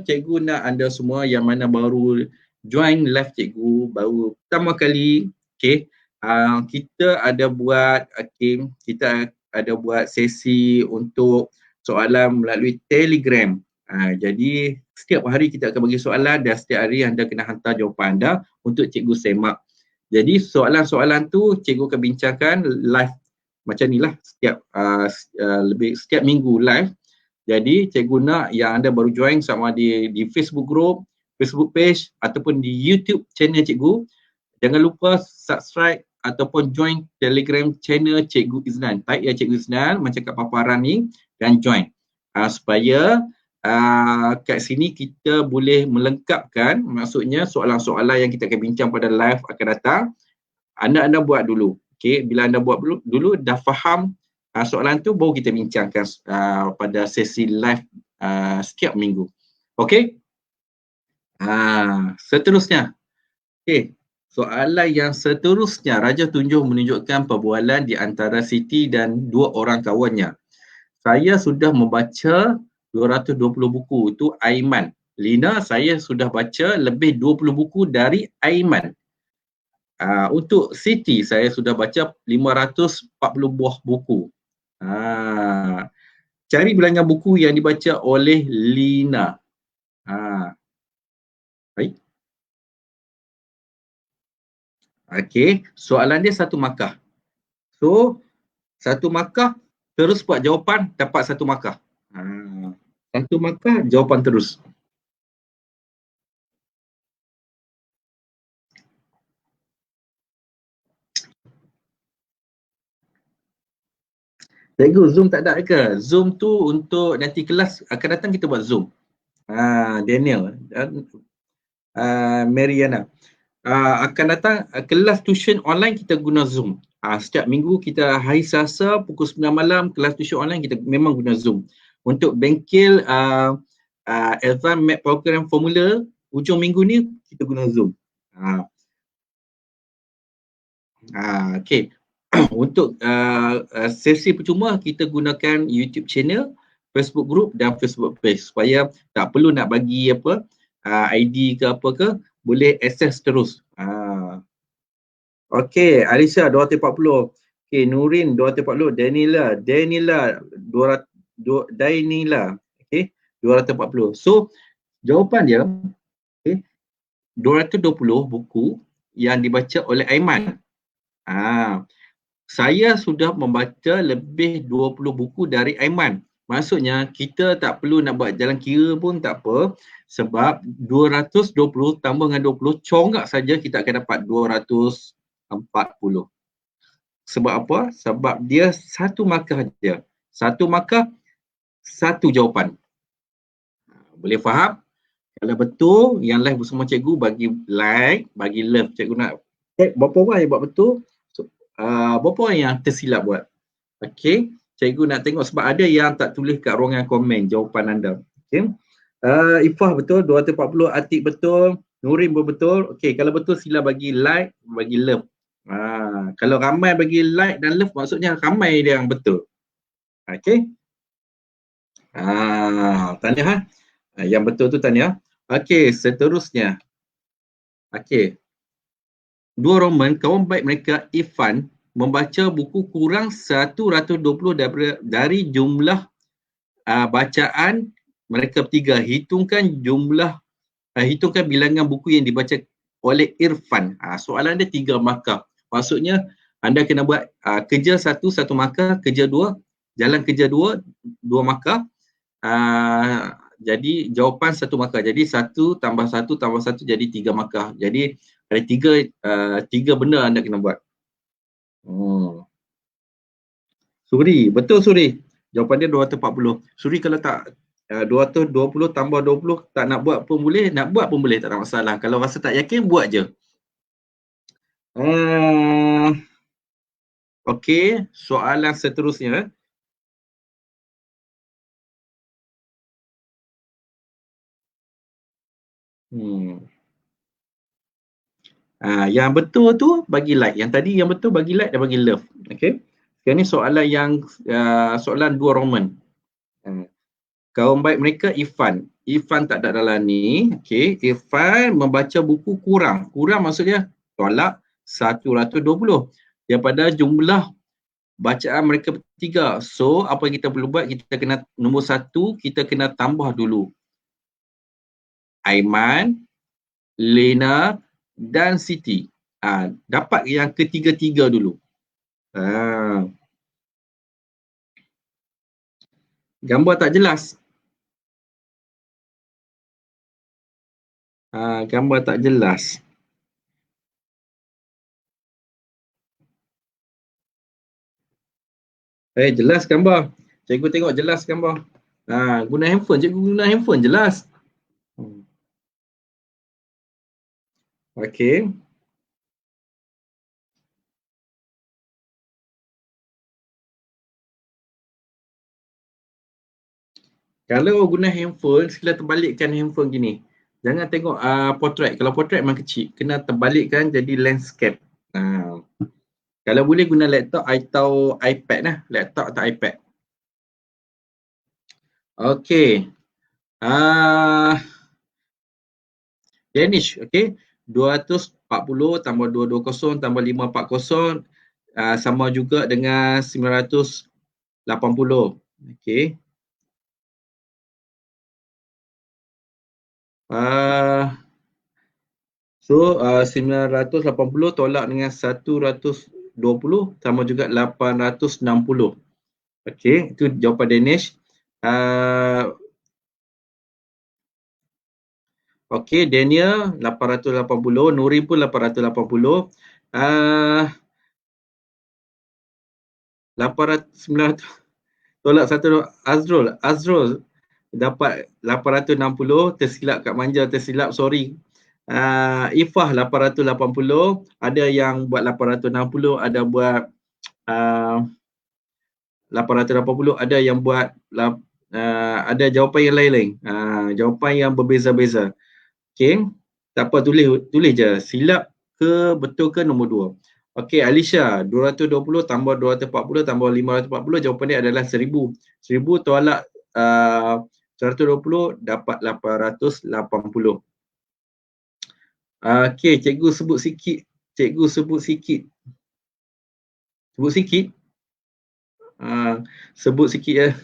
Cikgu nak anda semua yang mana baru join live cikgu, baru pertama kali, kita ada buat kita ada buat sesi untuk soalan melalui Telegram. Jadi setiap hari kita akan bagi soalan dan setiap hari anda kena hantar jawapan anda untuk cikgu semak. Jadi soalan-soalan tu cikgu akan bincangkan live macam ni lah setiap minggu live. Jadi cikgu nak yang anda baru join sama di Facebook group, Facebook page ataupun di YouTube channel cikgu, jangan lupa subscribe ataupun join Telegram channel Cikgu Iznan. Type ya Cikgu Iznan macam kat paparan ni dan join. Supaya kat sini kita boleh melengkapkan, maksudnya soalan-soalan yang kita akan bincang pada live akan datang, anda buat dulu. Okay, bila anda buat dulu dah faham soalan tu, baru kita bincangkan pada sesi live setiap minggu. Okay. Seterusnya. Okay. Soalan yang seterusnya, Raja Tunjung menunjukkan perbualan di antara Siti dan dua orang kawannya. Saya sudah membaca 220 buku, itu Aiman. Lina, saya sudah baca lebih 20 buku dari Aiman. Untuk Siti, saya sudah baca 540 buah buku. Cari bilangan buku yang dibaca oleh Lina. Baik. Okey, soalan dia 1 markah. So, 1 markah terus buat jawapan dapat 1 markah. 1 markah jawapan terus. Cikgu, Zoom tak ada ke? Zoom tu untuk nanti kelas akan datang kita buat Zoom. Daniel, Mariana. Akan datang kelas tuition online kita guna Zoom. Setiap minggu kita hari Selasa pukul 9 malam kelas tuition online kita memang guna Zoom. Untuk bengkel Advanced Math Program Formula hujung minggu ni kita guna Zoom. Okay. Untuk sesi percuma kita gunakan YouTube channel, Facebook group dan Facebook page supaya tak perlu nak bagi ID ke apa ke, boleh akses terus. Okey, Alisa 240. Okey, Nurin 240, Danila 200 Dainila. Okey, 240. So, jawapan dia okey, 220 buku yang dibaca oleh Aiman. Saya sudah membaca lebih 20 buku dari Aiman. Maksudnya kita tak perlu nak buat jalan kira pun tak apa, sebab 220 tambah dengan 20 congak saja kita akan dapat 240. Sebab apa? Sebab dia 1 markah dia. 1 markah, 1 jawapan. Boleh faham? Kalau betul, yang live bersama cikgu bagi like, bagi love. Cikgu nak berapa orang yang buat betul, berapa orang yang tersilap buat. Okey, cikgu nak tengok sebab ada yang tak tulis kat ruangan komen jawapan anda. Okey. Ifah betul, 240, Atik betul, Nurin pun betul. Okey, kalau betul sila bagi like, bagi love. Kalau ramai bagi like dan love maksudnya ramai dia yang betul. Okey. Tanya yang betul tu tanya. Okey, seterusnya. Okey. Dua Roman, kawan baik mereka Ifan membaca buku kurang 120 dari jumlah bacaan mereka bertiga. Hitungkan bilangan buku yang dibaca oleh Irfan. Soalan dia 3 markah. Maksudnya anda kena buat kerja 1 markah, kerja 2, jalan kerja 2 markah. Jadi jawapan 1 markah. Jadi 1 tambah 1 tambah 1 jadi 3 markah. Jadi ada 3 benda anda kena buat. Suri, betul Suri. Jawapan dia 240. Suri kalau tak 220 tambah 20 tak nak buat pun boleh, nak buat pun boleh, tak ada masalah. Kalau rasa tak yakin, buat je. Okey, soalan seterusnya. Yang betul tu bagi like. Yang tadi yang betul bagi like dan bagi love. Okey. Sekarang ni soalan yang soalan 2 Roman. Kawan baik mereka Ifan. Ifan tak ada dalam ni. Okey. Ifan membaca buku kurang. Kurang maksudnya tolak 120. Daripada jumlah bacaan mereka bertiga. So, apa yang kita perlu buat? Kita kena, nombor satu, kita kena tambah dulu. Aiman, Lena dan Siti. Dapat yang ketiga-tiga dulu. Gambar tak jelas. Gambar tak jelas. Jelas gambar. Cikgu tengok jelas gambar. Guna handphone. Cikgu guna handphone jelas. Okey. Kalau guna handphone, sila terbalikkan handphone gini. Jangan tengok portrait. Kalau portrait memang kecil. Kena terbalikkan jadi landscape. Kalau boleh guna laptop atau iPad lah. Laptop atau iPad. Okey. Danish, okey. 240 tambah 220 tambah 540 sama juga dengan 980. Okey. So 980 tolak dengan 120 sama juga 860. Okey, itu jawapan Danish. Okey, Daniel 880, Nuri pun 880. 900 tolak 1 Azrul dapat 860, tersilap kat manja, tersilap, sorry. Ifah 880, ada yang buat 860, ada buat 880, ada yang buat ada jawapan yang lain-lain. Jawapan yang berbeza-beza. Okey, tak apa, tulis je silap ke betul ke nombor 2. Okey, Alisha 220 tambah 240 tambah 540, jawapan dia adalah 1000. 1000 tolak 120 dapat 880. Okey, cikgu sebut sikit. Sebut sikit ya.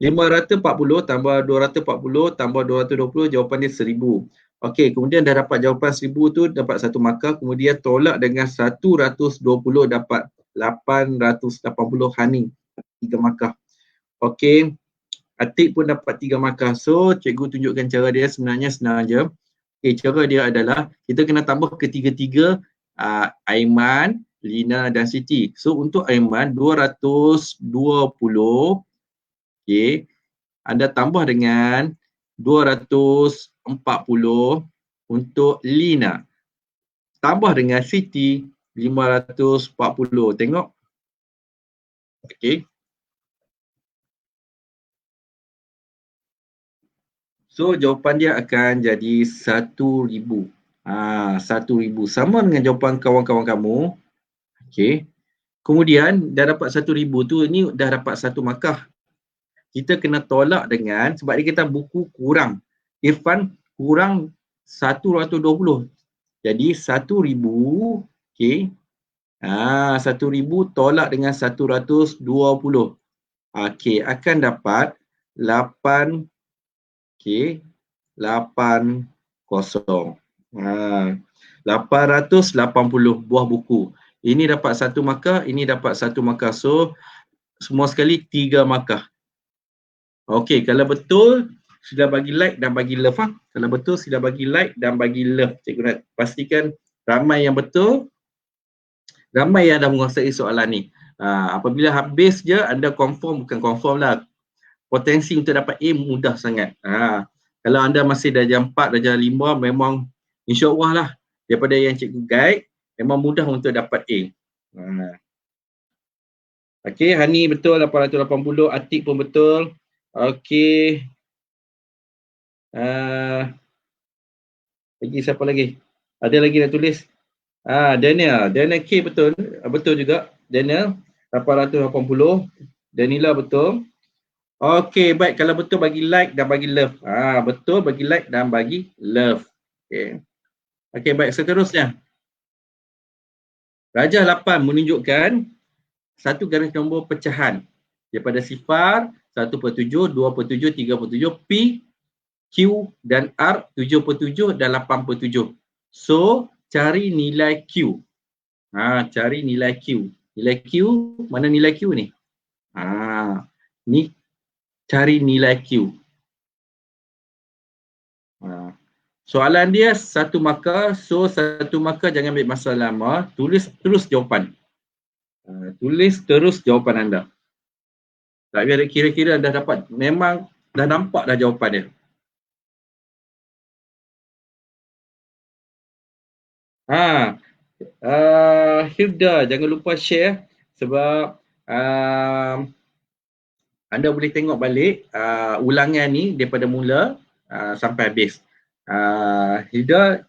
540 tambah 240 tambah 220, jawapan dia 1000. Okey, kemudian dah dapat jawapan 1000 tu, dapat satu markah, kemudian tolak dengan 120 dapat 880 Hani, 3 markah. Okey, Atik pun dapat 3 markah. So, cikgu tunjukkan cara dia, sebenarnya senang je. Okey, cara dia adalah kita kena tambah ketiga-tiga Aiman, Lina dan Siti. So, untuk Aiman 220. Okey, anda tambah dengan 240 untuk Lina. Tambah dengan Siti 540. Tengok. Okey. So jawapan dia akan jadi 1000. 1000. Sama dengan jawapan kawan-kawan kamu. Okey. Kemudian dah dapat 1000 tu, ni dah dapat satu markah. Kita kena tolak dengan, sebab dia kata buku kurang. Irfan kurang 120. Jadi 1000, okey. 1000 tolak dengan 120. Okey, akan dapat 8, okey, 80. 880 buah buku. Ini dapat satu markah, ini dapat satu markah. So, semua sekali 3 markah. Okey, kalau betul, sila bagi like dan bagi love. Kalau betul, sila bagi like dan bagi love. Cikgu nak pastikan ramai yang betul, ramai yang dah menguasai soalan ni. Apabila habis je, anda confirm, bukan confirm lah, potensi untuk dapat A mudah sangat. Kalau anda masih darjah 4, darjah 5, memang insya-Allah lah, daripada yang cikgu guide, memang mudah untuk dapat A. Okey, Hani betul 880, Atik pun betul. Okey. Lagi siapa lagi? Ada lagi nak tulis? Daniel K betul. Betul juga. Daniel 880. Danila betul. Okey, baik. Kalau betul bagi like dan bagi love. Betul, bagi like dan bagi love. Okey. Okey, baik, seterusnya. Rajah 8 menunjukkan satu garis nombor pecahan daripada sifar, 1/7, 2/7, 3/7, P, Q dan R 7/7 dan 8/7. So, cari nilai Q. Cari nilai Q. Nilai Q, mana nilai Q ni? Ni cari nilai Q. Soalan dia satu markah, so satu markah jangan ambil masa lama, tulis terus jawapan. Tulis terus jawapan anda. Tak biar kira-kira dah dapat, memang dah nampak dah jawapan dia. Hilda, jangan lupa share sebab anda boleh tengok balik ulangan ni daripada mula sampai habis. Hilda,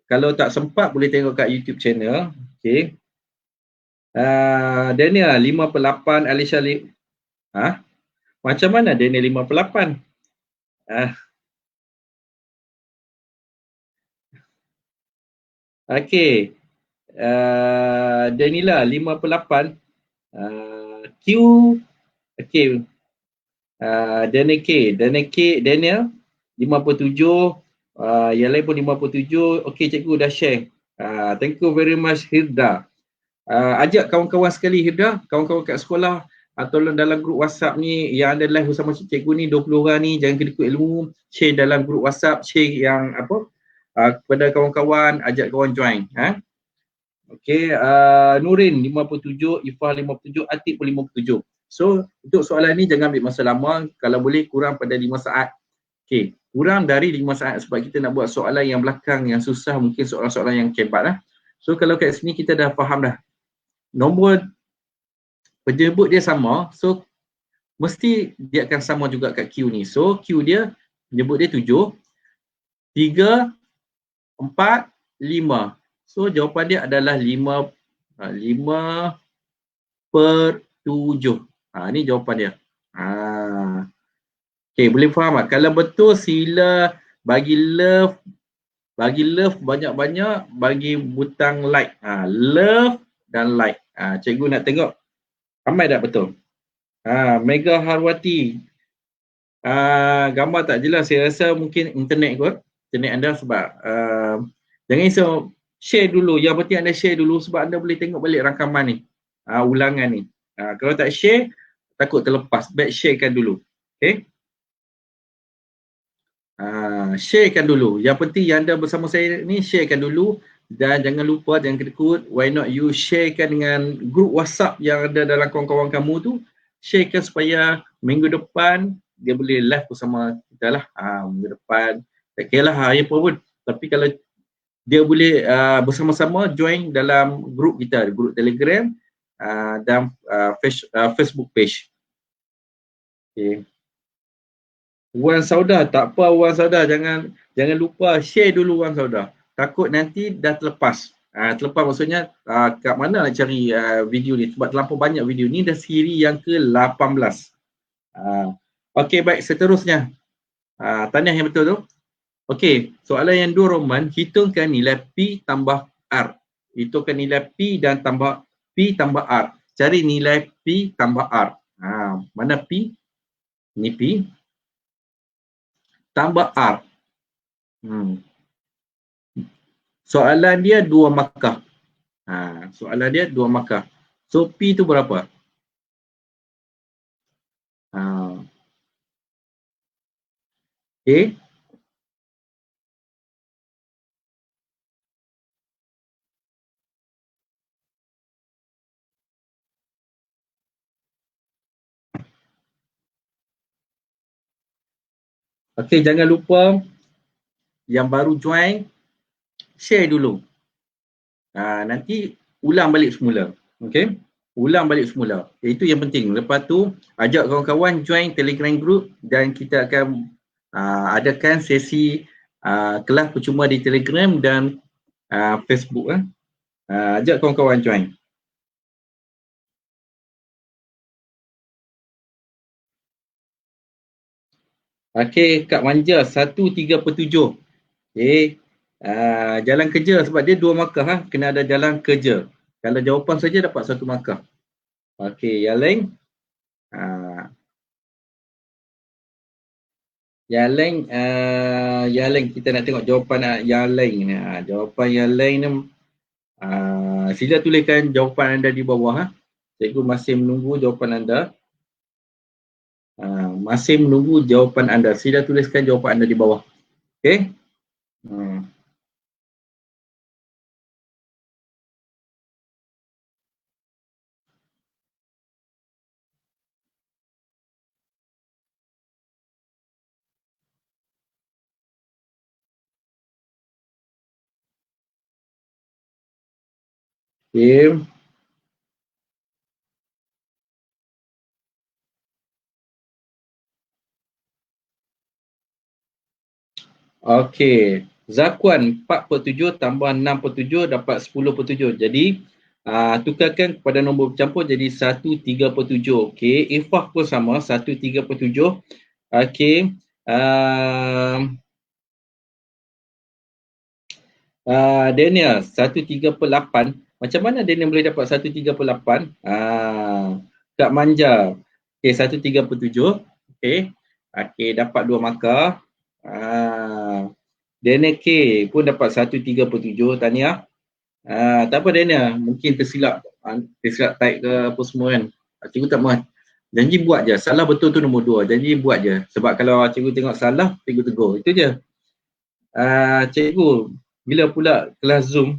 kalau tak sempat boleh tengok kat YouTube channel. Okay. Daniel 5/8, Alicia macam mana Daniel 5/8? Okay. Daniela 5/8. Q. Okay. Daniel 5/7. Yang lain pun 5/7. Okay, cikgu dah share. Thank you very much Hilda. Ajak kawan-kawan sekali Hilda, kawan-kawan kat sekolah atau dalam grup WhatsApp ni yang ada live bersama cikgu ni 20 orang ni, jangan kedekut ilmu, share dalam grup WhatsApp, share yang kepada kawan-kawan, ajak kawan join. Okey, Nurin 57, Ifah 57, Atik pun 57. So, untuk soalan ni jangan ambil masa lama, kalau boleh kurang pada 5 saat. Okey, kurang dari 5 saat sebab kita nak buat soalan yang belakang yang susah, mungkin soalan-soalan yang kebat lah. So, kalau kat sini kita dah faham dah. Nombor penyebut dia sama, so mesti dia akan sama juga kat Q ni. So, Q dia, penyebut dia 7, 3, 4, 5. So, jawapan dia adalah 5/7. Ni jawapan dia. Okay, boleh faham tak? Kalau betul sila bagi love banyak-banyak, bagi butang like. Love dan like. Cikgu nak tengok ramai tak betul? Mega Harwati. Gambar tak jelas, saya rasa mungkin internet kot. Internet anda sebab jangan risau, share dulu. Yang penting anda share dulu sebab anda boleh tengok balik rakaman ni. Ulangan ni. Kalau tak share, takut terlepas. Baik sharekan dulu. Okay. Sharekan dulu. Yang penting yang anda bersama saya ni, sharekan dulu. Dan jangan lupa, jangan kedekut, why not you sharekan dengan grup WhatsApp yang ada dalam kawan-kawan kamu tu. Sharekan supaya minggu depan dia boleh live bersama kita lah. Minggu depan, tak kira lah hari apa pun. Tapi kalau dia boleh bersama-sama join dalam grup kita, grup Telegram dan Facebook page. Okay. Wan Sauda, tak apa Wan Sauda, jangan lupa share dulu Wan Sauda. Takut nanti dah terlepas. Terlepas maksudnya kat mana nak cari video ni sebab terlampau banyak video ni, dah siri yang ke-18. Okey, baik, seterusnya. Tanya yang betul tu. Okey, soalan yang 2 Roman, hitungkan nilai P tambah R. Hitungkan nilai P dan tambah P tambah R. Cari nilai P tambah R. Mana P? Ni P. Tambah R. Soalan dia 2 markah. Soalan dia 2 markah. So P tu berapa? Okay. Okay, jangan lupa yang baru join, share dulu. Nanti ulang balik semula. Okay, ulang balik semula. Itu yang penting. Lepas tu, ajak kawan-kawan join Telegram group dan kita akan adakan sesi kelas percuma di Telegram dan Facebook. Ajak kawan-kawan join. Okay, Kak Manja 1/3/7. Okay. Jalan kerja sebab dia 2 markah. Kena ada jalan kerja. Kalau jawapan saja dapat 1 markah. Okey, yang lain. Yang lain kita nak tengok jawapan yang lain ni. Jawapan yang lain ni sila tuliskan jawapan anda di bawah. Cikgu masih menunggu jawapan anda. Masih menunggu jawapan anda. Sila tuliskan jawapan anda di bawah. Okey? Okey. Okey. Zakuan 4/7 tambah 6/7 dapat 10/7. Jadi tukarkan kepada nombor bercampur jadi 1/3/7. Okey. Ifah pun sama 1/3/7. Okey. Daniel 1/3/8. Macam mana Daniel boleh dapat 1/3/8? Kak Manja. Okey, 1/3/7. Okey. Okey, dapat 2 markah. Daniel K pun dapat 1/3/7. Tahniah. Tak apa Daniel, mungkin tersilap type ke apa semua kan. Cikgu tak mahu. Janji buat je. Salah betul tu nombor 2. Janji buat je. Sebab kalau cikgu tengok salah, cikgu tegur. Itu je. Cikgu, bila pula kelas Zoom?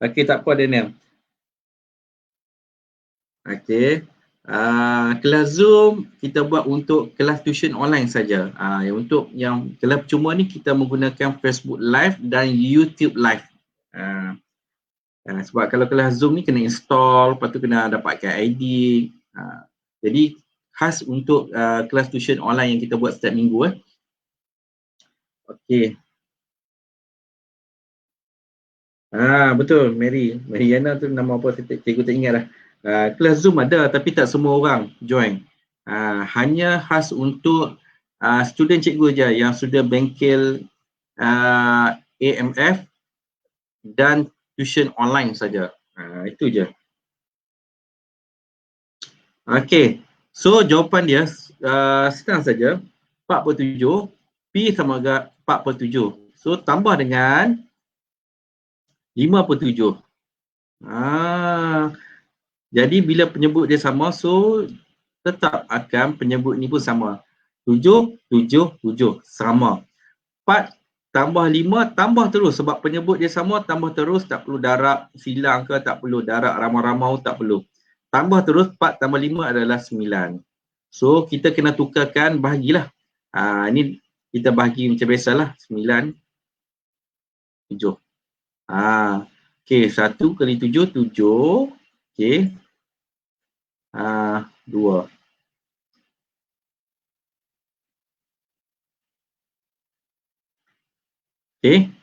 Okey, tak apa Daniel. Okey. Kelas Zoom kita buat untuk kelas tuition online saja. Untuk yang kelas percuma ni kita menggunakan Facebook Live dan YouTube Live. Sebab kalau kelas Zoom ni kena install, lepas tu kena dapatkan ID. Jadi khas untuk kelas tuition online yang kita buat setiap minggu. Okey. Betul, Mariana tu nama apa cikgu tak ingat dah. Kelas Zoom ada tapi tak semua orang join. Hanya khas untuk student cikgu je yang sudah bengkel AMF dan tuition online saja. Itu je. Okey. So jawapan dia senang saja. 4/7 P sama dengan 4/7. So tambah dengan 5/7. Jadi bila penyebut dia sama, so tetap akan penyebut ni pun sama. 7, 7, 7. Sama. 4 tambah 5 tambah terus sebab penyebut dia sama, tambah terus, tak perlu darab silang ke, tak perlu darab ramau-ramau, tak perlu. Tambah terus 4 tambah 5 adalah 9. So kita kena tukarkan, bahagilah. Ini kita bahagi macam biasalah, 9, 7. Okey, 1 kali 7, 7. Okey. 2. Okey.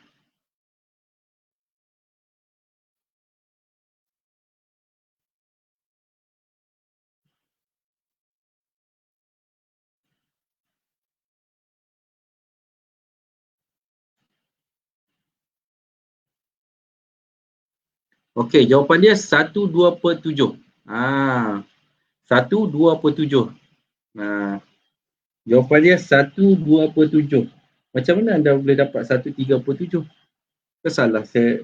Okey, jawapan dia 1/2/7. 1/2/7. Jawapan dia 1/2/7. Macam mana anda boleh dapat 1/3/7? Salah saya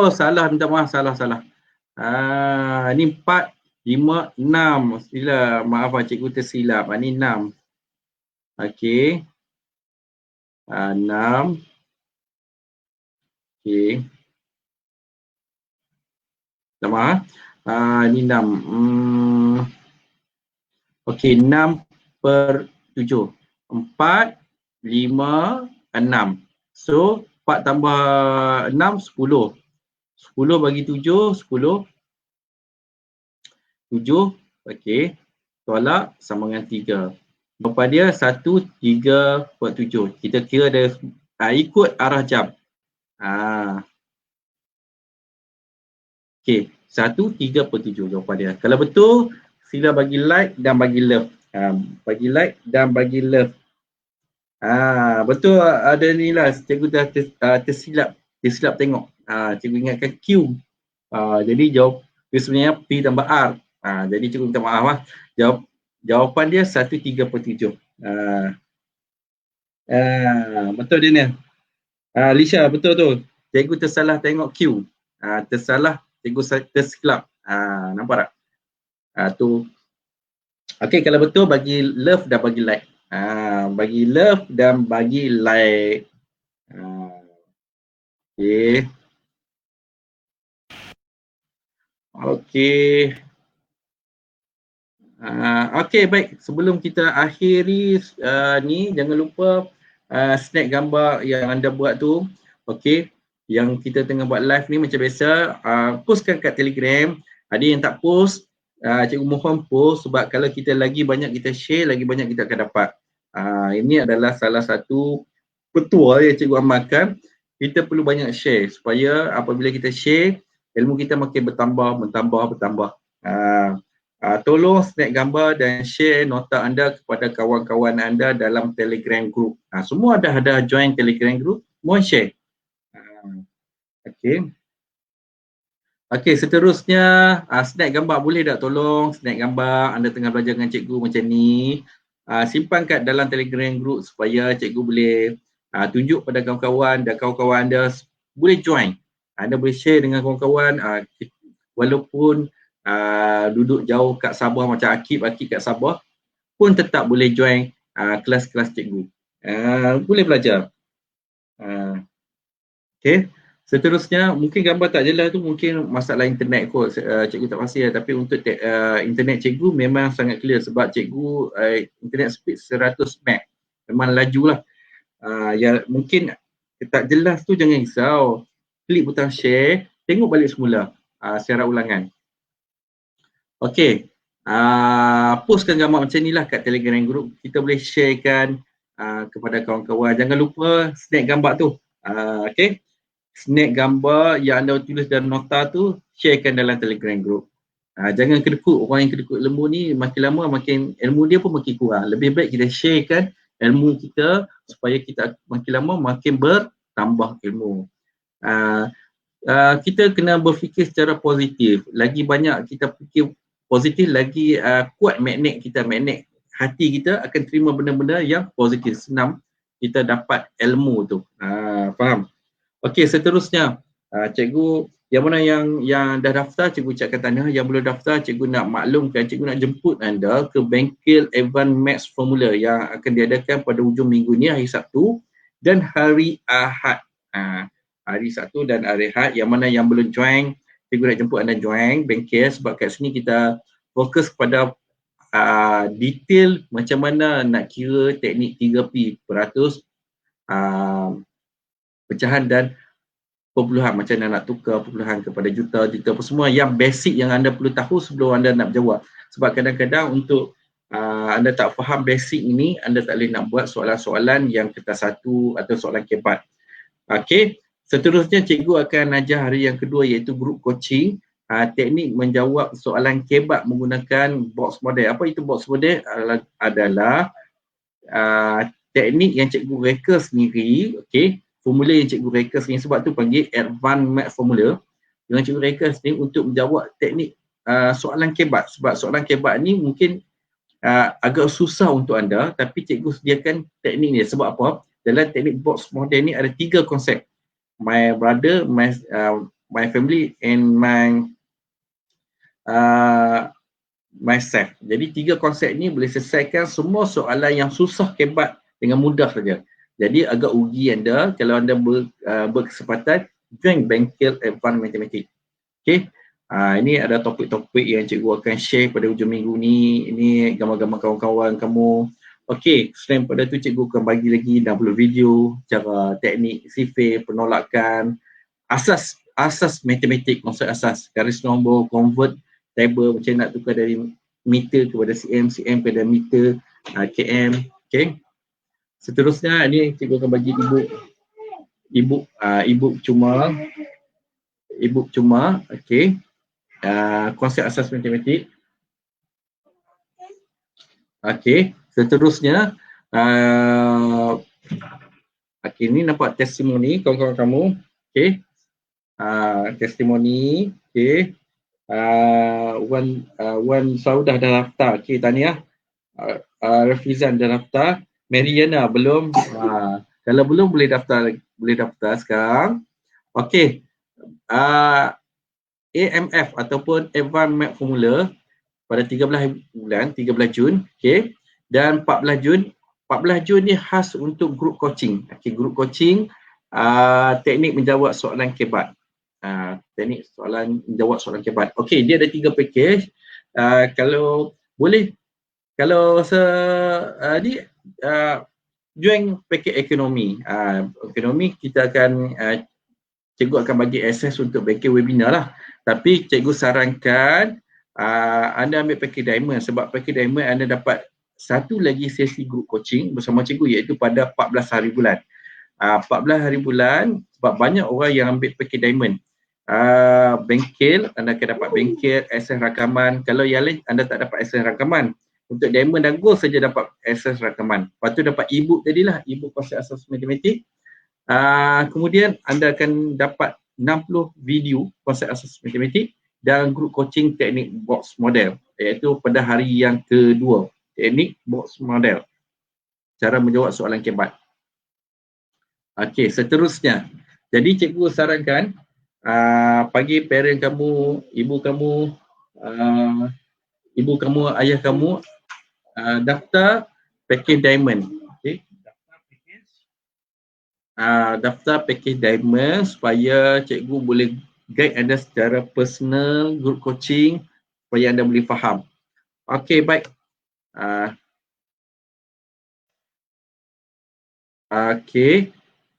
salah, minta maaf, salah. Ni 4, 5, 6. Sila, maaf cikgu tersilap. Ni 6. Okey. 6. Okey. Sama. Ni 6. Okey, 6/7. 4, 5, 6. So, 4 tambah 6, 10. 10 bagi 7, 10. 7. Okey. Tolak sama dengan 3. Jawapan dia 1/3/7. Kita kira dia ikut arah jam. Okey, 1/3/7 jawapan dia. Kalau betul, sila bagi like dan bagi love. Bagi like dan bagi love. Betul, ada ni lah, cikgu dah tersilap tengok. Cikgu ingatkan Q. Jadi dia sebenarnya P tambah R. Jadi cikgu minta maaf lah. Jawapan dia 1/3/7. Betul dia ni. Lisha, betul tu. Cikgu tersalah tengok Q. Tersalah, cikgu tersilap. Nampak tak? Tu. Okey, kalau betul bagi love dan bagi like. Bagi love dan bagi like. Okey. Okey. Okey, baik. Sebelum kita akhiri ni, jangan lupa snap gambar yang anda buat tu. Okey. Yang kita tengah buat live ni macam biasa, postkan kat Telegram. Ada yang tak post, cikgu mohon post, sebab kalau kita lagi banyak kita share, lagi banyak kita akan dapat. Ini adalah salah satu petua yang cikgu amalkan. Kita perlu banyak share supaya apabila kita share, ilmu kita makin bertambah. Tolong snap gambar dan share nota anda kepada kawan-kawan anda dalam Telegram group. Semua dah ada join Telegram group, mohon share. Okey. Okey, seterusnya snap gambar boleh tak tolong snap gambar anda tengah belajar dengan cikgu macam ni. Simpan kat dalam Telegram group supaya cikgu boleh tunjuk pada kawan-kawan dan kawan-kawan anda boleh join. Anda boleh share dengan kawan-kawan walaupun duduk jauh kat Sabah macam Akib kat Sabah pun tetap boleh join kelas-kelas cikgu. Boleh belajar. Okey. Seterusnya mungkin gambar tak jelas tu mungkin masalah internet kot, cikgu tak pasti tapi untuk internet cikgu memang sangat clear sebab cikgu internet speed 100 Mbps. Memang laju lah. Ya mungkin tak jelas tu jangan risau. Klik butang share, tengok balik semula secara ulangan. Okey. Postkan gambar macam ni lah kat Telegram group. Kita boleh sharekan kepada kawan-kawan. Jangan lupa snap gambar tu. Okey. Snap gambar yang anda tulis dalam nota tu, sharekan dalam Telegram group. Jangan kedekut. Orang yang kedekut lembu ni makin lama makin ilmu dia pun makin kurang. Lebih baik kita sharekan ilmu kita supaya kita makin lama makin bertambah ilmu. Kita kena berfikir secara positif. Lagi banyak kita fikir positif, lagi kuat magnet kita, magnet hati kita akan terima benda-benda yang positif. Senang kita dapat ilmu tu. Faham? Okey, seterusnya cikgu yang mana yang dah daftar, cikgu ucapkan tahniah. Yang belum daftar, cikgu nak maklumkan, cikgu nak jemput anda ke bengkel Advanced Maths Formula yang akan diadakan pada hujung minggu ni, hari Sabtu dan hari Ahad. Hari Sabtu dan hari Ahad, yang mana yang belum join, cikgu nak jemput anda join bengkel sebab kat sini kita fokus kepada detail macam mana nak kira teknik 3P, peratus, pecahan dan perpuluhan, macam mana nak tukar perpuluhan kepada juta apa semua yang basic yang anda perlu tahu sebelum anda nak berjawab. Sebab kadang-kadang untuk anda tak faham basic ini, anda tak boleh nak buat soalan-soalan yang kertas satu atau soalan kebat. Okey, seterusnya cikgu akan ajar hari yang kedua iaitu group coaching, teknik menjawab soalan kebat menggunakan box model. Apa itu box model? Adalah teknik yang cikgu reka sendiri, okey, formula yang cikgu reka sendiri, sebab tu panggil Advanced Maths Formula yang cikgu reka sendiri untuk menjawab teknik soalan kebat. Sebab soalan kebat ni mungkin agak susah untuk anda, tapi cikgu sediakan teknik ni. Sebab apa? Dalam teknik box model ni ada 3 konsep. My brother, my family and myself. Jadi 3 konsep ni boleh selesaikan semua soalan yang susah kebat dengan mudah saja. Jadi agak ugi anda kalau anda berkesempatan join bengkel Advanced Mathematics. Okey. Ini ada topik-topik yang cikgu akan share pada hujung minggu ni. Ini gambar-gambar kawan-kawan kamu. Okey, selain pada tu cikgu akan bagi lagi 60 video cara teknik sifir, penolakan, asas matematik, konsep asas, garis nombor, convert table, macam nak tukar dari meter kepada cm, cm kepada meter, km. Okey. Seterusnya ni cikgu akan bagi ibu cuma, okey. Konsep asas matematik. Okey, seterusnya okey, ni nampak testimoni kawan-kawan kamu. Okey. Testimoni. Okey. Wan Saudah dah daftar. Okey, tahniah. Rafizan dah daftar. Mariana belum. Kalau belum boleh daftar sekarang. Okey. AMF ataupun Advanced Math Formula pada 13 Jun, okey. Dan 14 Jun, 14 Jun ni khas untuk group coaching. Okey, group coaching teknik menjawab soalan kebat. Teknik menjawab soalan kebat. Okey, dia ada 3 package. Kalau boleh, kalau ni join package ekonomi. Ekonomi kita akan cikgu akan bagi akses untuk package webinar lah. Tapi cikgu sarankan anda ambil package diamond, sebab package diamond anda dapat satu lagi sesi group coaching bersama cikgu, iaitu pada 14 hari bulan. 14 hari bulan, sebab banyak orang yang ambil package diamond. Bengkel, anda akan dapat bengkel, akses rakaman. Kalau yang lain anda tak dapat akses rakaman. Untuk diamond dan gold saja dapat akses rakaman. Lepas tu dapat e-book tadilah, e-book konsep asas matematik. Kemudian anda akan dapat 60 video konsep asas matematik dan grup coaching teknik box model, iaitu pada hari yang kedua, teknik box model, cara menjawab soalan kebat. Okey, seterusnya, jadi cikgu sarankan bagi parent kamu, ibu kamu, ayah kamu daftar package diamond. Okey, daftar package diamond supaya cikgu boleh guide anda secara personal, group coaching, supaya anda boleh faham. Okey, baik. Okey.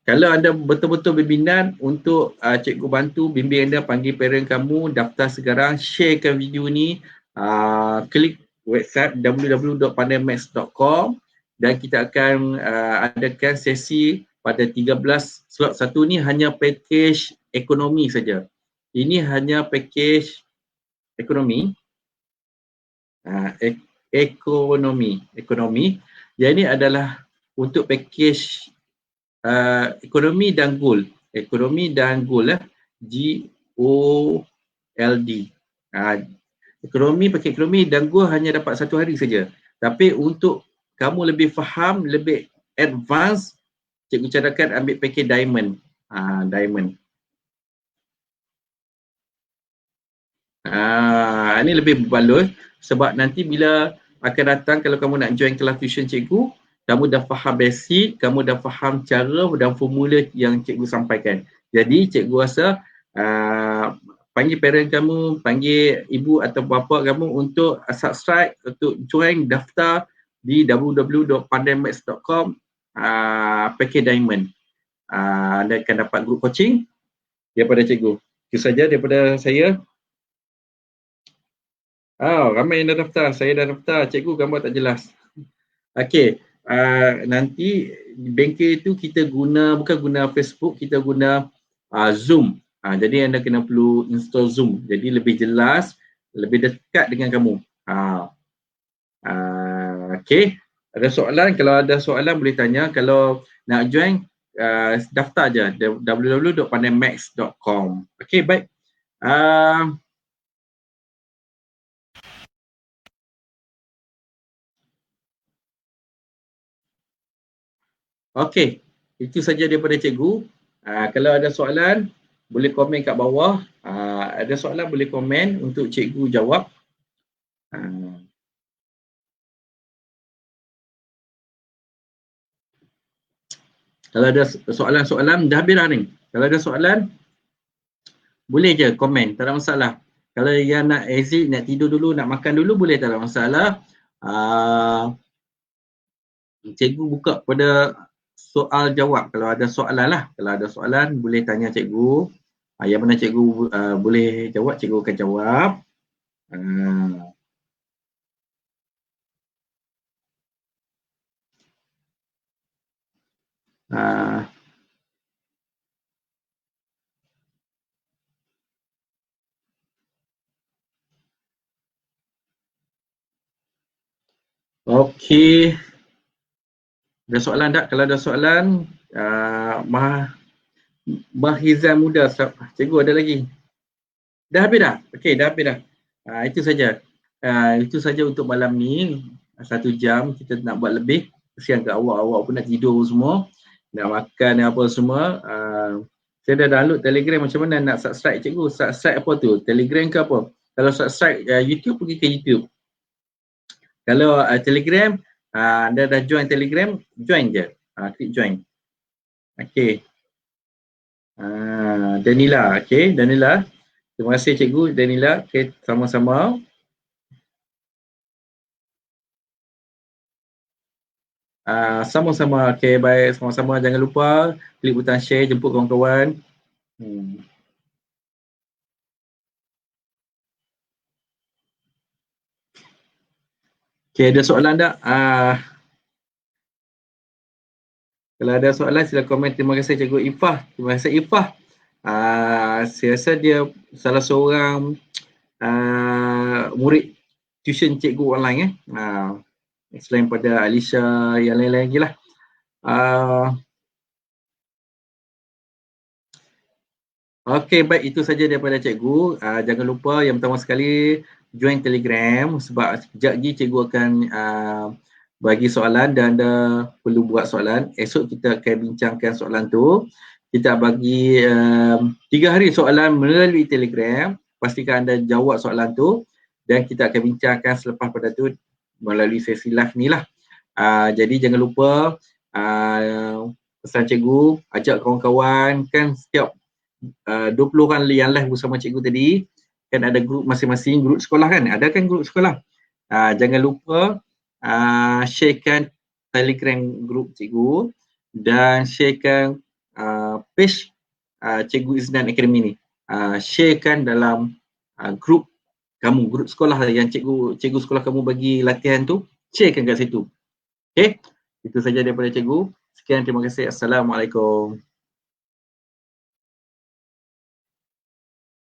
Kalau anda betul-betul berminat untuk cikgu bantu bimbing anda, panggil parent kamu, daftar sekarang, sharekan video ni, klik website www.pandaimaths.com dan kita akan adakan sesi pada 13 slot 1 ni hanya package ekonomi saja. Ini hanya package ekonomi. Ekonomi. Yang ini adalah untuk package ekonomi dan gold. Ekonomi dan gold GOLD. Package ekonomi dan gold hanya dapat 1 hari saja. Tapi untuk kamu lebih faham, lebih advance, cikgu cadangkan ambil package diamond. Diamond. Ini lebih berbaloi sebab nanti bila akan datang, kalau kamu nak join kelas tuition cikgu, kamu dah faham basic, kamu dah faham cara dan formula yang cikgu sampaikan. Jadi cikgu rasa panggil parent kamu, panggil ibu atau bapa kamu untuk subscribe, untuk join, daftar di www.pandaimaths.com package diamond. Anda akan dapat group coaching daripada cikgu. Itu saja daripada saya. Ramai yang dah daftar. Saya dah daftar. Cikgu, gambar tak jelas. Okey. Nanti bengkel itu kita guna, bukan guna Facebook, kita guna Zoom. Jadi anda kena perlu install Zoom. Jadi lebih jelas, lebih dekat dengan kamu. Okey. Ada soalan? Kalau ada soalan boleh tanya. Kalau nak join, daftar je www.pandaimaths.com. Okey, baik. Okey, itu saja daripada cikgu. Kalau ada soalan, boleh komen kat bawah. Ada soalan boleh komen untuk cikgu jawab. Kalau ada soalan-soalan, dah habis dah ni. Kalau ada soalan, boleh je komen, tak ada masalah. Kalau yang nak exit, nak tidur dulu, nak makan dulu, boleh, tak ada masalah. Cikgu buka pada soal jawab. Kalau ada soalan lah. Kalau ada soalan, boleh tanya cikgu. Yang mana cikgu boleh jawab, cikgu akan jawab. Okey. Ada soalan tak? Kalau ada soalan, Mahizan Muda, cikgu ada lagi? Dah habis dah? Okey, dah habis dah. Itu saja. Itu saja untuk malam ni. 1 jam kita nak buat lebih. Kesian kat awak pun nak tidur semua. Nak makan apa semua. Saya dah download Telegram, macam mana nak subscribe cikgu? Subscribe apa tu? Telegram ke apa? Kalau subscribe YouTube, pergi ke YouTube. Kalau Telegram, anda dah join Telegram, join je. Klik join. Okey. Danila, okey, Danila. Terima kasih cikgu Danila. Okey, sama-sama. Sama-sama. Okey, baik, sama-sama. Jangan lupa klik butang share, jemput kawan-kawan. Okey, ada soalan tak? Kalau ada soalan, sila komen. Terima kasih cikgu Ifah. Terima kasih Ifah. Saya rasa dia salah seorang murid tuition cikgu online. Selain pada Alisha, yang lain-lain lagi lah. Okey, baik, itu saja daripada cikgu. Jangan lupa yang pertama sekali join Telegram, sebab sekejap lagi cikgu akan bagi soalan dan anda perlu buat soalan. Esok kita akan bincangkan soalan tu. Kita bagi 3 hari soalan melalui Telegram. Pastikan anda jawab soalan tu dan kita akan bincangkan selepas pada tu melalui sesi live ni lah. Jadi jangan lupa pesan cikgu, ajak kawan-kawan, kan setiap 20 orang yang live bersama cikgu tadi, kan ada grup masing-masing, grup sekolah kan? Ada kan grup sekolah? Jangan lupa sharekan Telegram grup cikgu dan sharekan page Cikgu Iznan Academy ni. Sharekan dalam grup kamu, grup sekolah yang cikgu sekolah kamu bagi latihan tu, sharekan kat situ. Okay? Itu saja daripada cikgu. Sekian, terima kasih. Assalamualaikum.